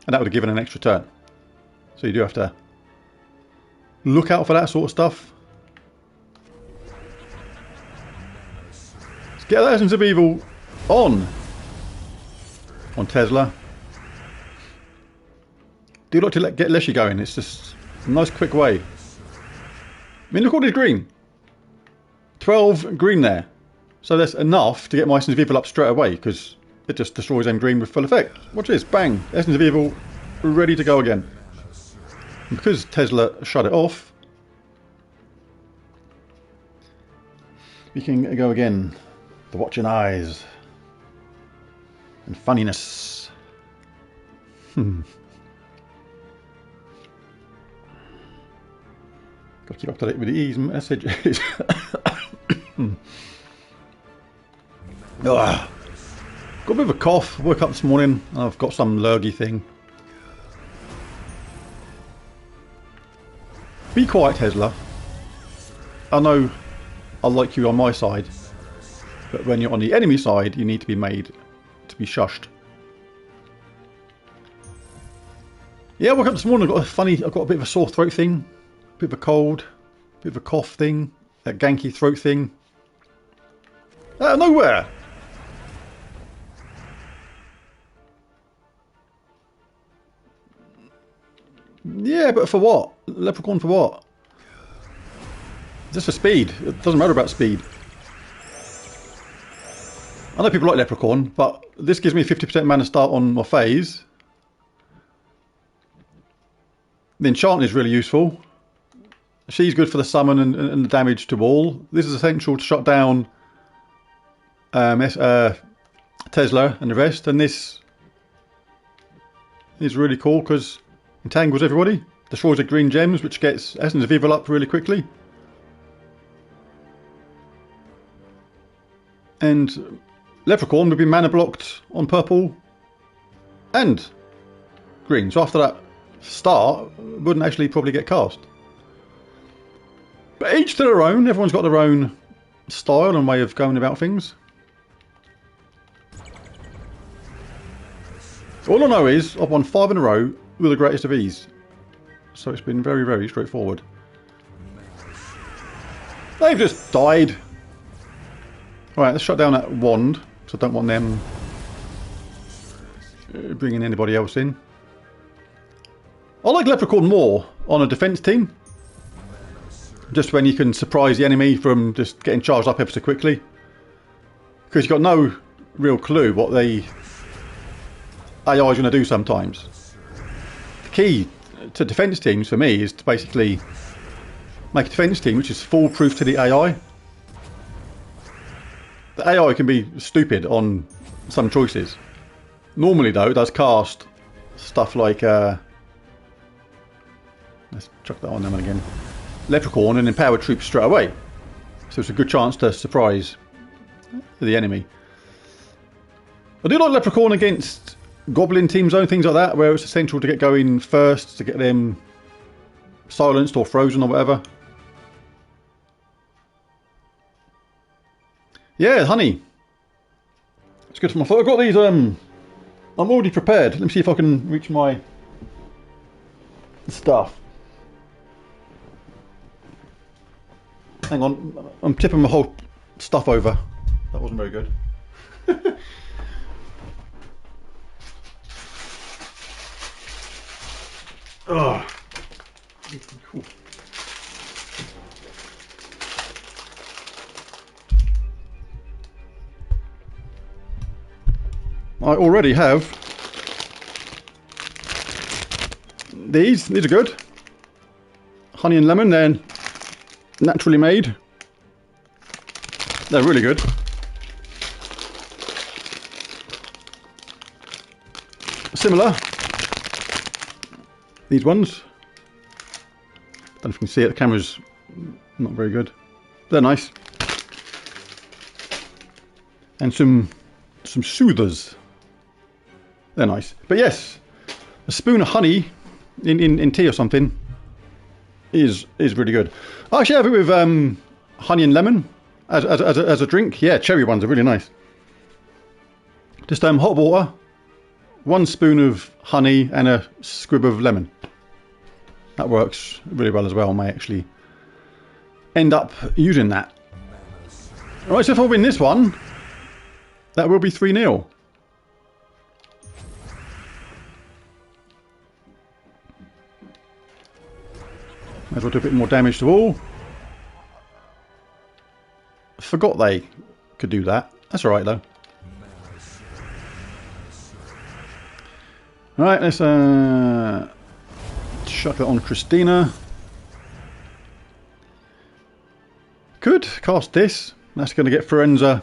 and that would have given an extra turn. So you do have to look out for that sort of stuff. Get that Essence of Evil on Tesla. Do like to get Leshy going. It's just a nice quick way. I mean, look, all this green. 12 green there. So that's enough to get my Essence of Evil up straight away, because it just destroys them green with full effect. Watch this, bang, Essence of Evil ready to go again. And because Tesla shut it off, we can go again. The watching eyes and funniness. Gotta keep up to date with these messages. Got a bit of a cough. Woke up this morning. I've got some lurgy thing. Be quiet, Tesla. I know I like you on my side, but when you're on the enemy side, you need to be made to be shushed. Yeah, I woke up this morning. I've got a bit of a sore throat thing, a bit of a cold, a bit of a cough thing, a ganky throat thing. Out of nowhere. Yeah, but for what? Leprechaun for what? Just for speed. It doesn't matter about speed. I know people like Leprechaun, but this gives me 50% mana start on my phase. The enchant is really useful. She's good for the summon and the damage to all. This is essential to shut down Tesla and the rest. And this is really cool because entangles everybody, destroys the green gems, which gets Essence of Evil up really quickly. And Leprechaun would be mana blocked on purple and green. So after that start, wouldn't actually probably get cast. But each to their own. Everyone's got their own style and way of going about things. All I know is I've won 5 in a row with the greatest of ease. So it's been very, very straightforward. They've just died. Alright, let's shut down that wand, because I don't want them bringing anybody else in. I like Leprechaun more on a defense team. Just when you can surprise the enemy from just getting charged up ever so quickly. Because you've got no real clue what the AI is going to do sometimes. The key to defense teams for me is to basically make a defense team which is foolproof to the AI. The AI can be stupid on some choices. Normally though, it does cast stuff like let's chuck that on them again. Leprechaun and empowered troops straight away. So it's a good chance to surprise the enemy. I do like Leprechaun against Goblin team zone, things like that, where it's essential to get going first, to get them silenced or frozen or whatever. Yeah, honey. It's good for my foot. I've got these, I'm already prepared. Let me see if I can reach my stuff. Hang on, I'm tipping my whole stuff over. That wasn't very good. Oh. Cool. I already have these. These are good. Honey and lemon, they're naturally made. They're really good. Similar. These ones. Don't know if you can see it, the camera's not very good. They're nice. And some soothers. They're nice. But yes, a spoon of honey in tea or something is really good. I actually have it with honey and lemon as a drink. Yeah, cherry ones are really nice. Just hot water, 1 spoon of honey and a squib of lemon. That works really well as well. I may actually end up using that. Alright, so if I win this one, that will be 3-0. Might as well do a bit more damage to all. Forgot they could do that. That's alright though. Alright, let's chuck that on Christina. Good, cast this. That's going to get Forenza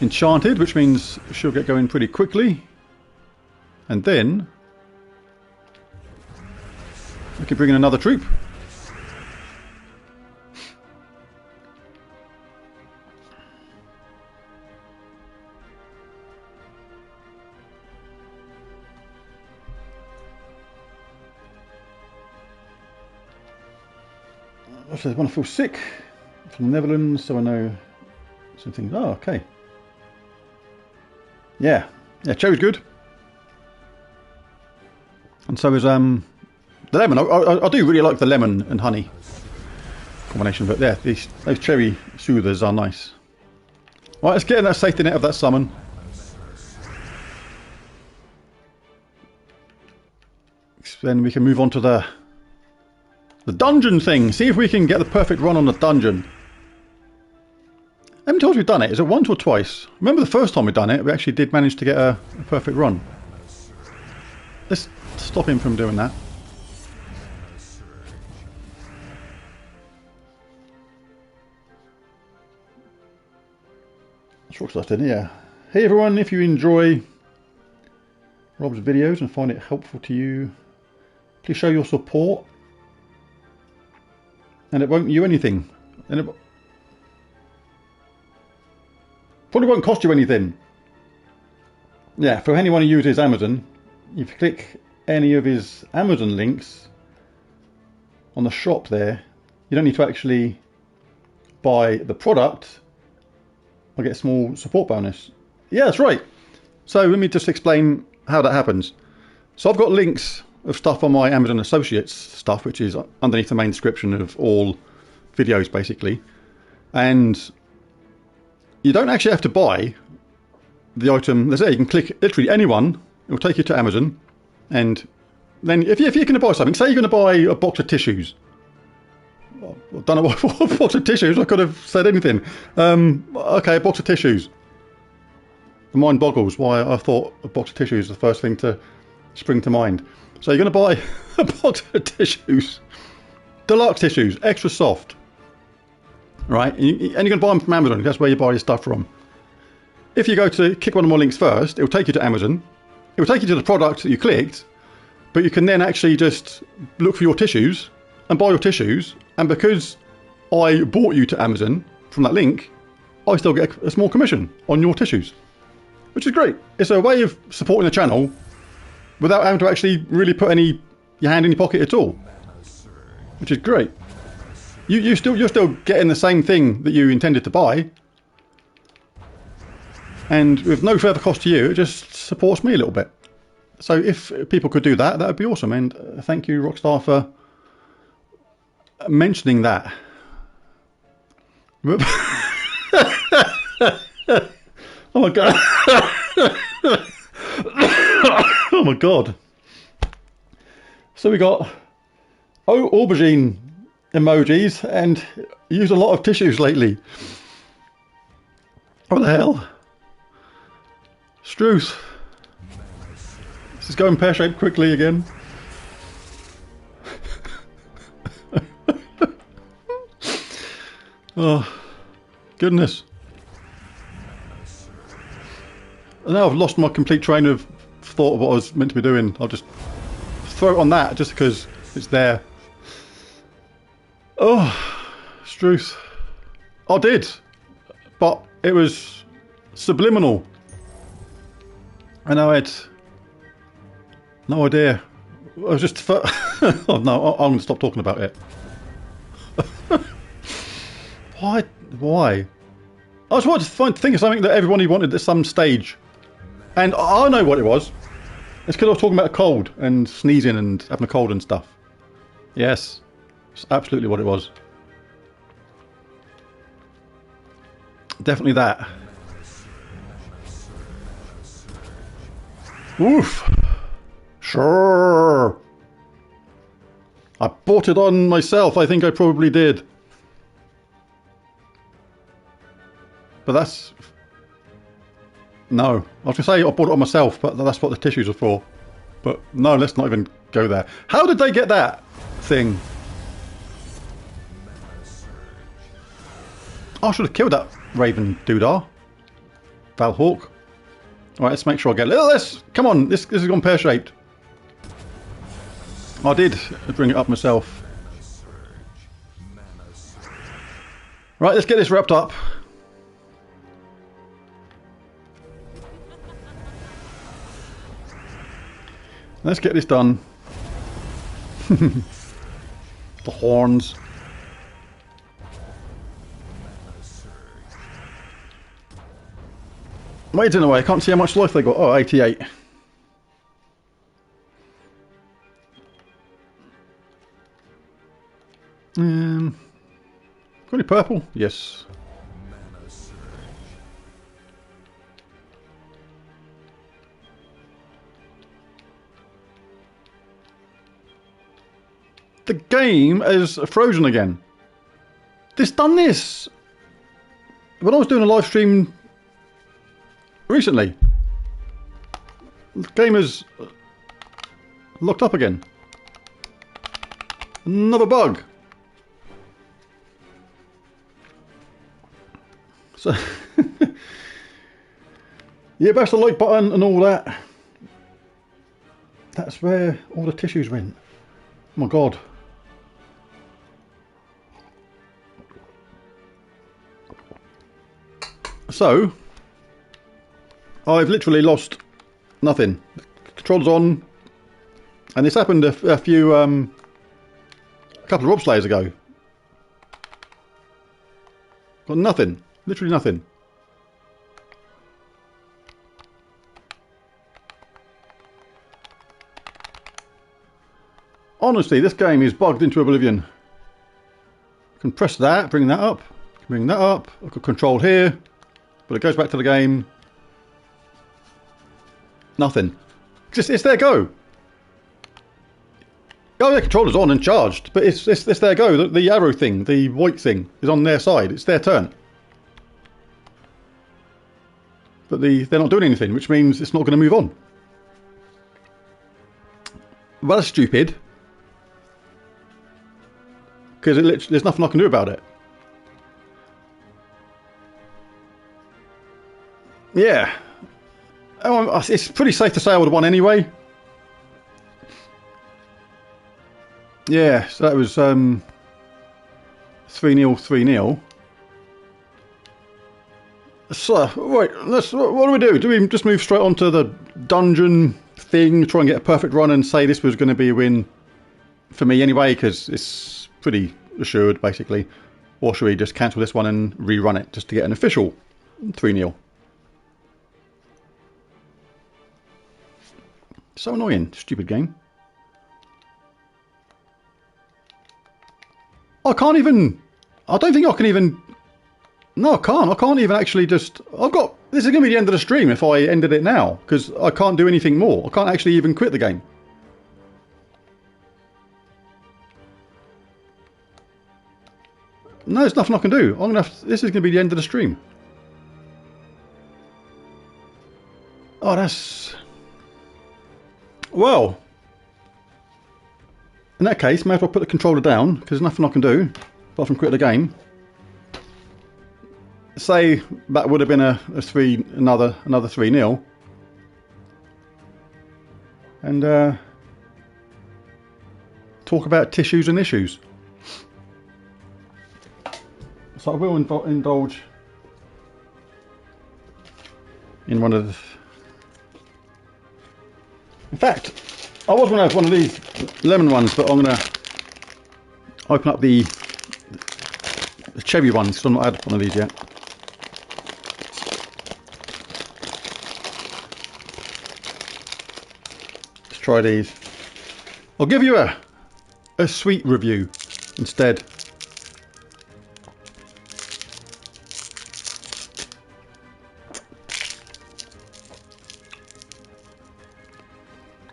enchanted, which means she'll get going pretty quickly. And then we can bring in another troop. I want to feel sick from the Netherlands, so I know some things. Oh, okay. Yeah, cherry's good, and so is the lemon. I do really like the lemon and honey combination, but yeah, those cherry soothers are nice. Right, let's get in that safety net of that summon. Then we can move on to the dungeon thing. See if we can get the perfect run on the dungeon. How many times we've done it? Is it once or twice? Remember the first time we done it, we actually did manage to get a perfect run. Let's stop him from doing that. Short stuff, didn't it? Yeah. Hey everyone, if you enjoy Rob's videos and find it helpful to you, please show your support. And it won't you anything. And it probably won't cost you anything. Yeah, for anyone who uses Amazon, if you click any of his Amazon links on the shop there, you don't need to actually buy the product. I'll get a small support bonus. Yeah, that's right. So let me just explain how that happens. So I've got links of stuff on my Amazon Associates stuff, which is underneath the main description of all videos basically, and you don't actually have to buy the item. There's there, you can click literally anyone, it will take you to Amazon, and then if you're going to buy something, say you're going to buy a box of tissues. I don't know what box of tissues, I could have said anything. Okay, a box of tissues. The mind boggles why I thought a box of tissues is the first thing to spring to mind. So you're going to buy a box of tissues, deluxe tissues, extra soft, right? And you're going to buy them from Amazon. That's where you buy your stuff from. If you go to click one of my links first, it will take you to Amazon. It will take you to the product that you clicked, but you can then actually just look for your tissues and buy your tissues. And because I bought you to Amazon from that link, I still get a small commission on your tissues, which is great. It's a way of supporting the channel without having to actually really put your hand in your pocket at all, which is great. You're still getting the same thing that you intended to buy, and with no further cost to you, it just supports me a little bit. So if people could do that, that would be awesome. And thank you, Rockstar, for mentioning that. Oh my god. Oh my god. So we got aubergine emojis and used a lot of tissues lately. What the hell? Struth. This is going pear-shaped quickly again. Oh, goodness. Now I've lost my complete train of thought of what I was meant to be doing. I'll just throw it on that just because it's there. Oh, Struth. I did, but it was subliminal. And I had no idea. I was just... oh no, I'm going to stop talking about it. Why? I just wanted to think of something that everybody wanted at some stage. And I know what it was. It's because I was talking about a cold and sneezing and having a cold and stuff. Yes, it's absolutely what it was. Definitely that. Oof. Sure. I bought it on myself. I think I probably did. But that's... No. I was going to say I bought it on myself, but that's what the tissues are for. But no, let's not even go there. How did they get that thing? I should have killed that Raven Doodah. Valhawk. Alright, let's make sure I get this. Come on, this has gone pear-shaped. I did bring it up myself. Right, let's get this wrapped up. Let's get this done. The horns. Wait in a way, I can't see how much life they got. Oh, 88. Got any purple? Yes. The game is frozen again. It's done this when I was doing a live stream recently. The game is locked up again. Another bug. So yeah, bash the like button and all that. That's where all the tissues went. Oh my god. So I've literally lost nothing. The controller's on, and this happened a couple of Robslayers ago. Got nothing, literally nothing. Honestly, this game is bugged into oblivion. I can press that, bring that up, bring that up. I could control here, but it goes back to the game. Nothing. It's there go. Oh, the controller's on and charged, but it's there go. The arrow thing, the white thing, is on their side. It's their turn. But they're not doing anything, which means it's not going to move on. Well, that's stupid. Because there's nothing I can do about it. Yeah. Oh, it's pretty safe to say I would have won anyway. Yeah, so that was 3-0, 3-0. So, wait, what do we do? Do we just move straight on to the dungeon thing, try and get a perfect run and say this was going to be a win for me anyway, because it's pretty assured, basically? Or should we just cancel this one and rerun it just to get an official 3-0? So annoying, stupid game. I can't even... I don't think I can even... No, I can't. I can't even actually just... I've got... This is going to be the end of the stream if I ended it now, because I can't do anything more. I can't actually even quit the game. No, there's nothing I can do. I'm gonna have to, this is going to be the end of the stream. Oh, that's... Well... In that case, may as well put the controller down, because there's nothing I can do, apart from quit the game. Say that would have been another 3-0. And talk about tissues and issues. So I will indulge in one of the... In fact, I was going to have one of these lemon ones, but I'm going to open up the cherry ones, so I've not had one of these yet. Let's try these. I'll give you a sweet review instead.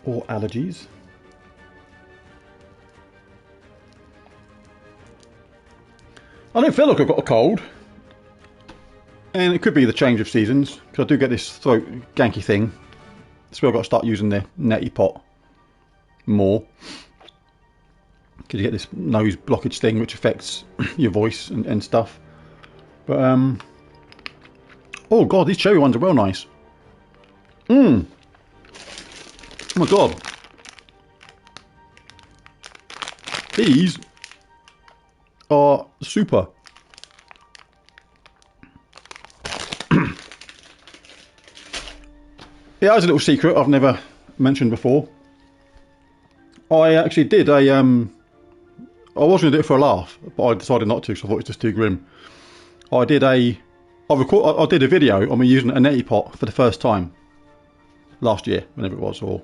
or allergies. I don't feel like I've got a cold, and it could be the change of seasons, because I do get this throat ganky thing. That's where I've got to start using the neti pot more, because you get this nose blockage thing which affects your voice and stuff. But oh god, these cherry ones are well nice. Oh my god, these are super. Yeah, there's a little secret I've never mentioned before. I actually did a I was going to do it for a laugh, but I decided not to because I thought it was just too grim. I did a video on me using a neti pot for the first time last year, whenever it was, or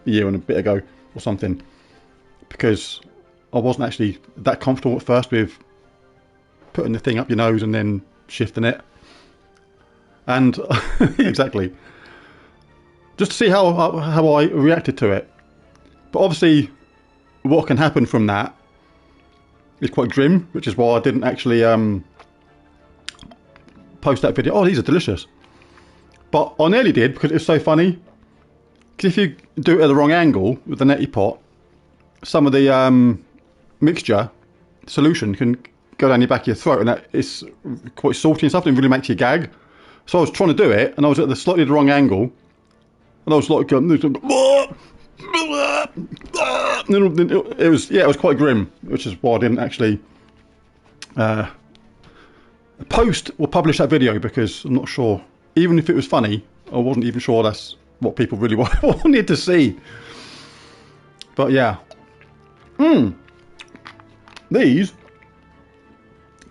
a year and a bit ago or something, because I wasn't actually that comfortable at first with putting the thing up your nose and then shifting it, and exactly, just to see how I reacted to it. But obviously what can happen from that is quite grim, which is why I didn't actually post that video. Oh, these are delicious. But I nearly did, because it's so funny. Because if you do it at the wrong angle with the neti pot, some of the mixture solution can go down your back of your throat, and that is quite salty and stuff, and it really makes you gag. So I was trying to do it, and I was at the slightly the wrong angle, and I was like, it was quite grim, which is why I didn't actually post or publish that video, because I'm not sure, even if it was funny, I wasn't even sure that's what people really wanted to see. But yeah, these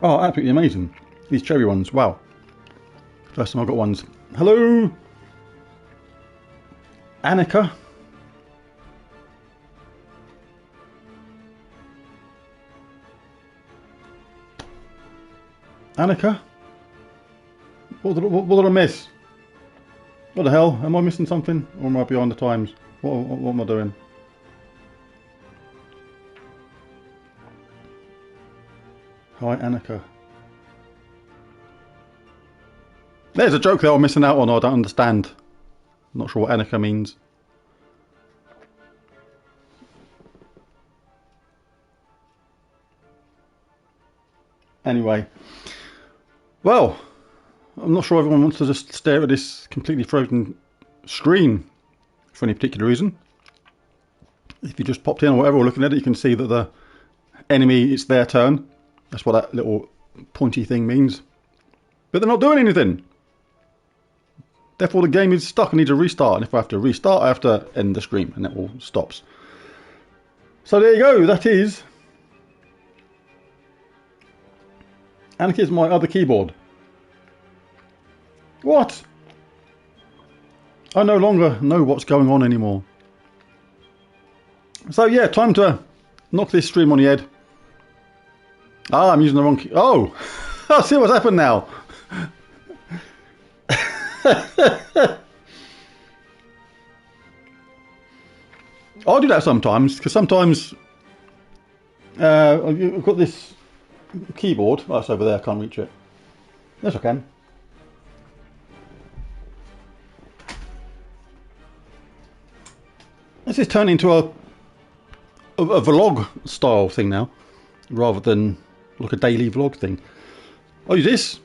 are absolutely amazing. These cherry ones, wow. First time I got ones. Hello, Annika. Annika? What did I miss? What the hell? Am I missing something? Or am I behind the times? What am I doing? Hi, Annika. There's a joke there I'm missing out on, I don't understand. I'm not sure what Annika means. Anyway. Well, I'm not sure everyone wants to just stare at this completely frozen screen for any particular reason. If you just popped in or whatever, or looking at it, you can see that the enemy, it's their turn. That's what that little pointy thing means. But they're not doing anything. Therefore the game is stuck and needs a restart. And if I have to restart, I have to end the stream, and it all stops. So there you go, that is Annika's my other keyboard. What? I no longer know what's going on anymore. So yeah, time to knock this stream on the head. Ah, I'm using the wrong key. Oh! I see what's happened now. I do that sometimes, because sometimes I've got this keyboard. Oh, it's over there, I can't reach it. Yes, I can. This is turning into a vlog style thing now, rather than like a daily vlog thing. I'll use this.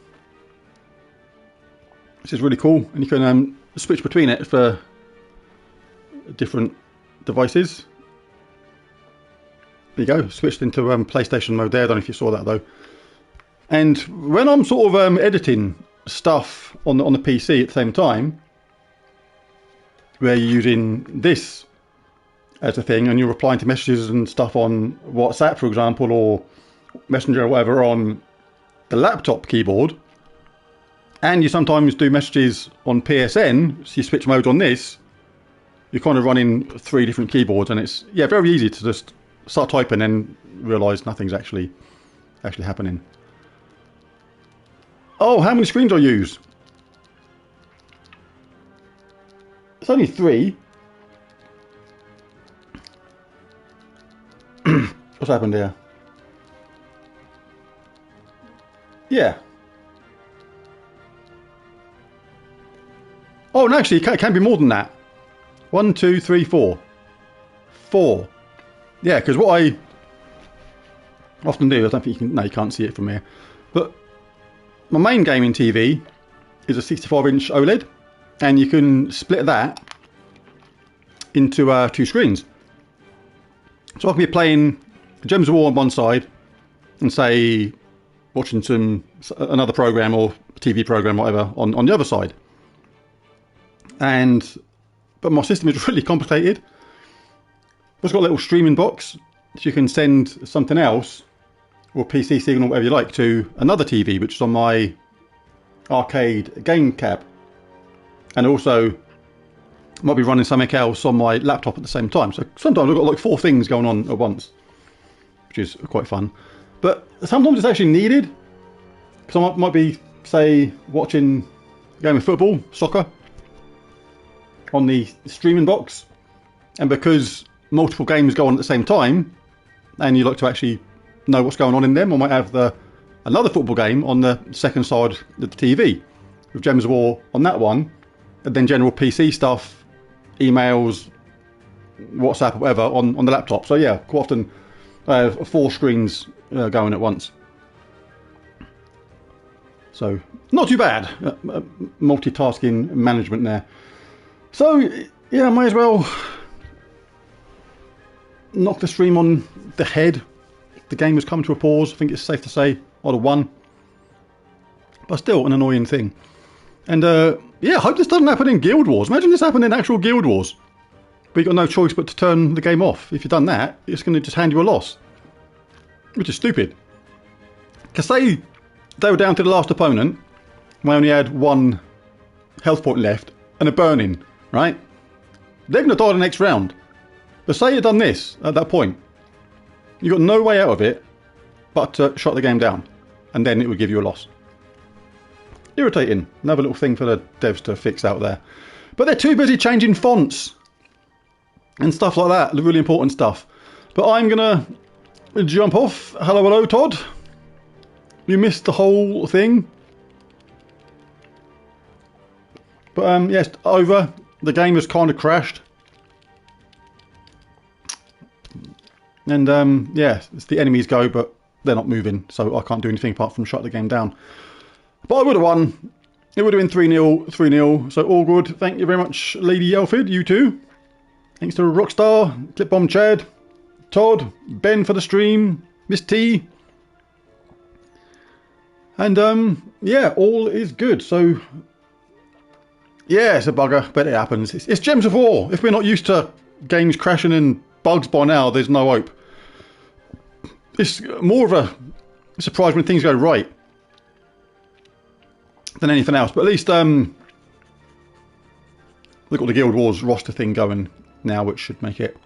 This is really cool, and you can switch between it for different devices. There you go, switched into PlayStation mode there. I don't know if you saw that though. And when I'm sort of editing stuff on the PC at the same time, where you're using this as a thing, and you're replying to messages and stuff on WhatsApp, for example, or Messenger or whatever on the laptop keyboard, and you sometimes do messages on PSN, so you switch modes on this, you're kind of running 3 different keyboards, and it's very easy to just start typing and realise nothing's actually happening. Oh, how many screens I use? It's only 3. What's happened here? Yeah. Oh, no, actually, it can be more than that. 1, 2, 3, 4. 4. Yeah, because what I often do, I don't think you can, no, you can't see it from here, but my main gaming TV is a 65-inch OLED, and you can split that into 2 screens. So I can be playing Gems of War on one side and say watching another program or TV program, whatever, on the other side. But my system is really complicated. It's got a little streaming box so you can send something else, or PC signal, whatever you like, to another TV, which is on my arcade game cab, and also might be running something else on my laptop at the same time. So sometimes I've got like 4 things going on at once, which is quite fun. But sometimes it's actually needed, because I might be, say, watching a game of football, soccer, on the streaming box, and because multiple games go on at the same time, and you like to actually know what's going on in them, I might have another football game on the second side of the TV, with Gems of War on that one, and then general PC stuff, emails, WhatsApp, whatever, on the laptop. So yeah, quite often I have 4 screens going at once. So not too bad, multitasking management there. So yeah, I might as well knock the stream on the head. The game has come to a pause. I think it's safe to say I'd have won, but still an annoying thing. And yeah, I hope this doesn't happen in Guild Wars. Imagine this happened in actual Guild Wars, but you've got no choice but to turn the game off. If you've done that, it's going to just hand you a loss, which is stupid. Because say they were down to the last opponent, and they only had 1 health point left and a burning, right? They're going to die the next round. But say you'd done this at that point, you've got no way out of it but to shut the game down, and then it would give you a loss. Irritating. Another little thing for the devs to fix out there. But they're too busy changing fonts and stuff like that, the really important stuff. But I'm going to jump off. Hello, Todd. You missed the whole thing. But yes, over. The game has kind of crashed. And yeah, it's the enemies go, but they're not moving, so I can't do anything apart from shut the game down. But I would have won. It would have been 3-0, 3-0, so all good. Thank you very much, Lady Elfid, you too. Thanks to Rockstar, Clipbomb Chad, Todd, Ben for the stream, Miss T. And yeah, all is good. So yeah, it's a bugger, but it happens. It's Gems of War. If we're not used to games crashing and bugs by now, there's no hope. It's more of a surprise when things go right than anything else. But at least they've got the Guild Wars roster thing going now, which should make it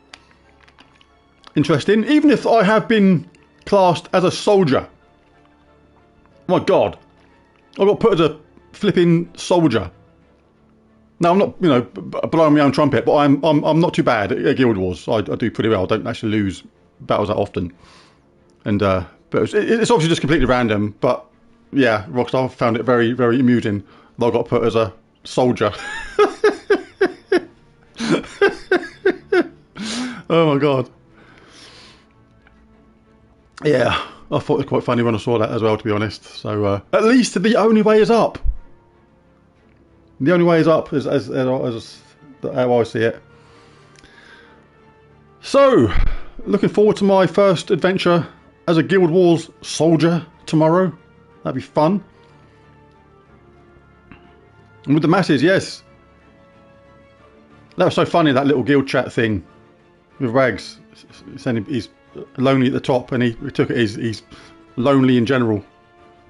interesting. Even if I have been classed as a soldier. My God, I got put as a flipping soldier. Now I'm not, you know, blowing my own trumpet, but I'm not too bad at Guild Wars. I do pretty well. I don't actually lose battles that often. And but it's obviously just completely random. But yeah, Rockstar found it very, very amusing that I got put as a soldier. Oh my God. Yeah, I thought it was quite funny when I saw that as well, to be honest. So at least the only way is up. The only way is up, as how I see it. So, looking forward to my first adventure as a Guild Wars soldier tomorrow. That'd be fun. And with the masses, yes. That was so funny, that little guild chat thing with Rags saying he's lonely at the top, and he took it as he's lonely in general.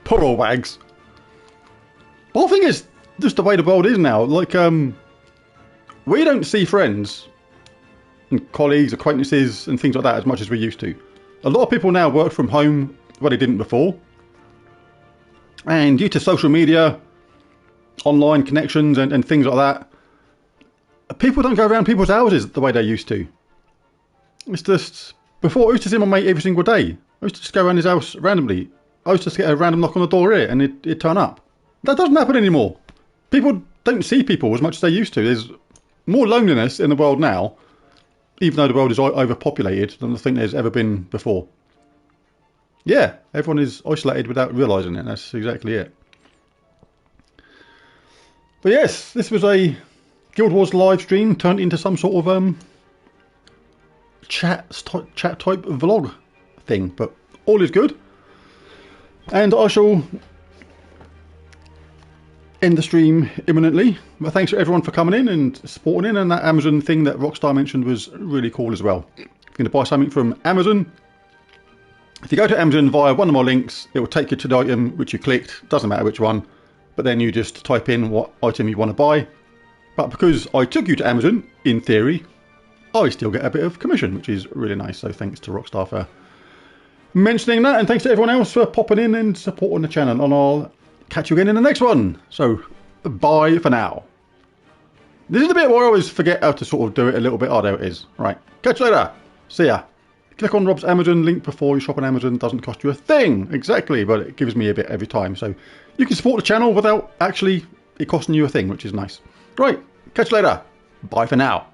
Poor old Wags. But the thing is, just the way the world is now. Like, we don't see friends and colleagues, acquaintances and things like that as much as we used to. A lot of people now work from home where they didn't before. And due to social media, online connections and things like that, people don't go around people's houses the way they used to. It's just Before, I used to see my mate every single day. I used to just go around his house randomly. I used to just get a random knock on the door here and it'd turn up. That doesn't happen anymore. People don't see people as much as they used to. There's more loneliness in the world now, even though the world is overpopulated, than I think there's ever been before. Yeah, everyone is isolated without realising it. That's exactly it. But yes, this was a Guild Wars live stream turned into some sort of chat type vlog thing. But all is good. And I shall end the stream imminently. But thanks to everyone for coming in and supporting in. And that Amazon thing that Rockstar mentioned was really cool as well. If you're going to buy something from Amazon, if you go to Amazon via one of my links, it will take you to the item which you clicked. Doesn't matter which one. But then you just type in what item you want to buy. But because I took you to Amazon, in theory, I still get a bit of commission, which is really nice. So thanks to Rockstar for mentioning that. And thanks to everyone else for popping in and supporting the channel. And I'll catch you again in the next one. So bye for now. This is the bit where I always forget how to sort of do it a little bit. Oh, there it is. Right. Catch you later. See ya. Click on Rob's Amazon link before you shop on Amazon. Doesn't cost you a thing. Exactly. But it gives me a bit every time. So you can support the channel without actually it costing you a thing, which is nice. Right. Catch you later. Bye for now.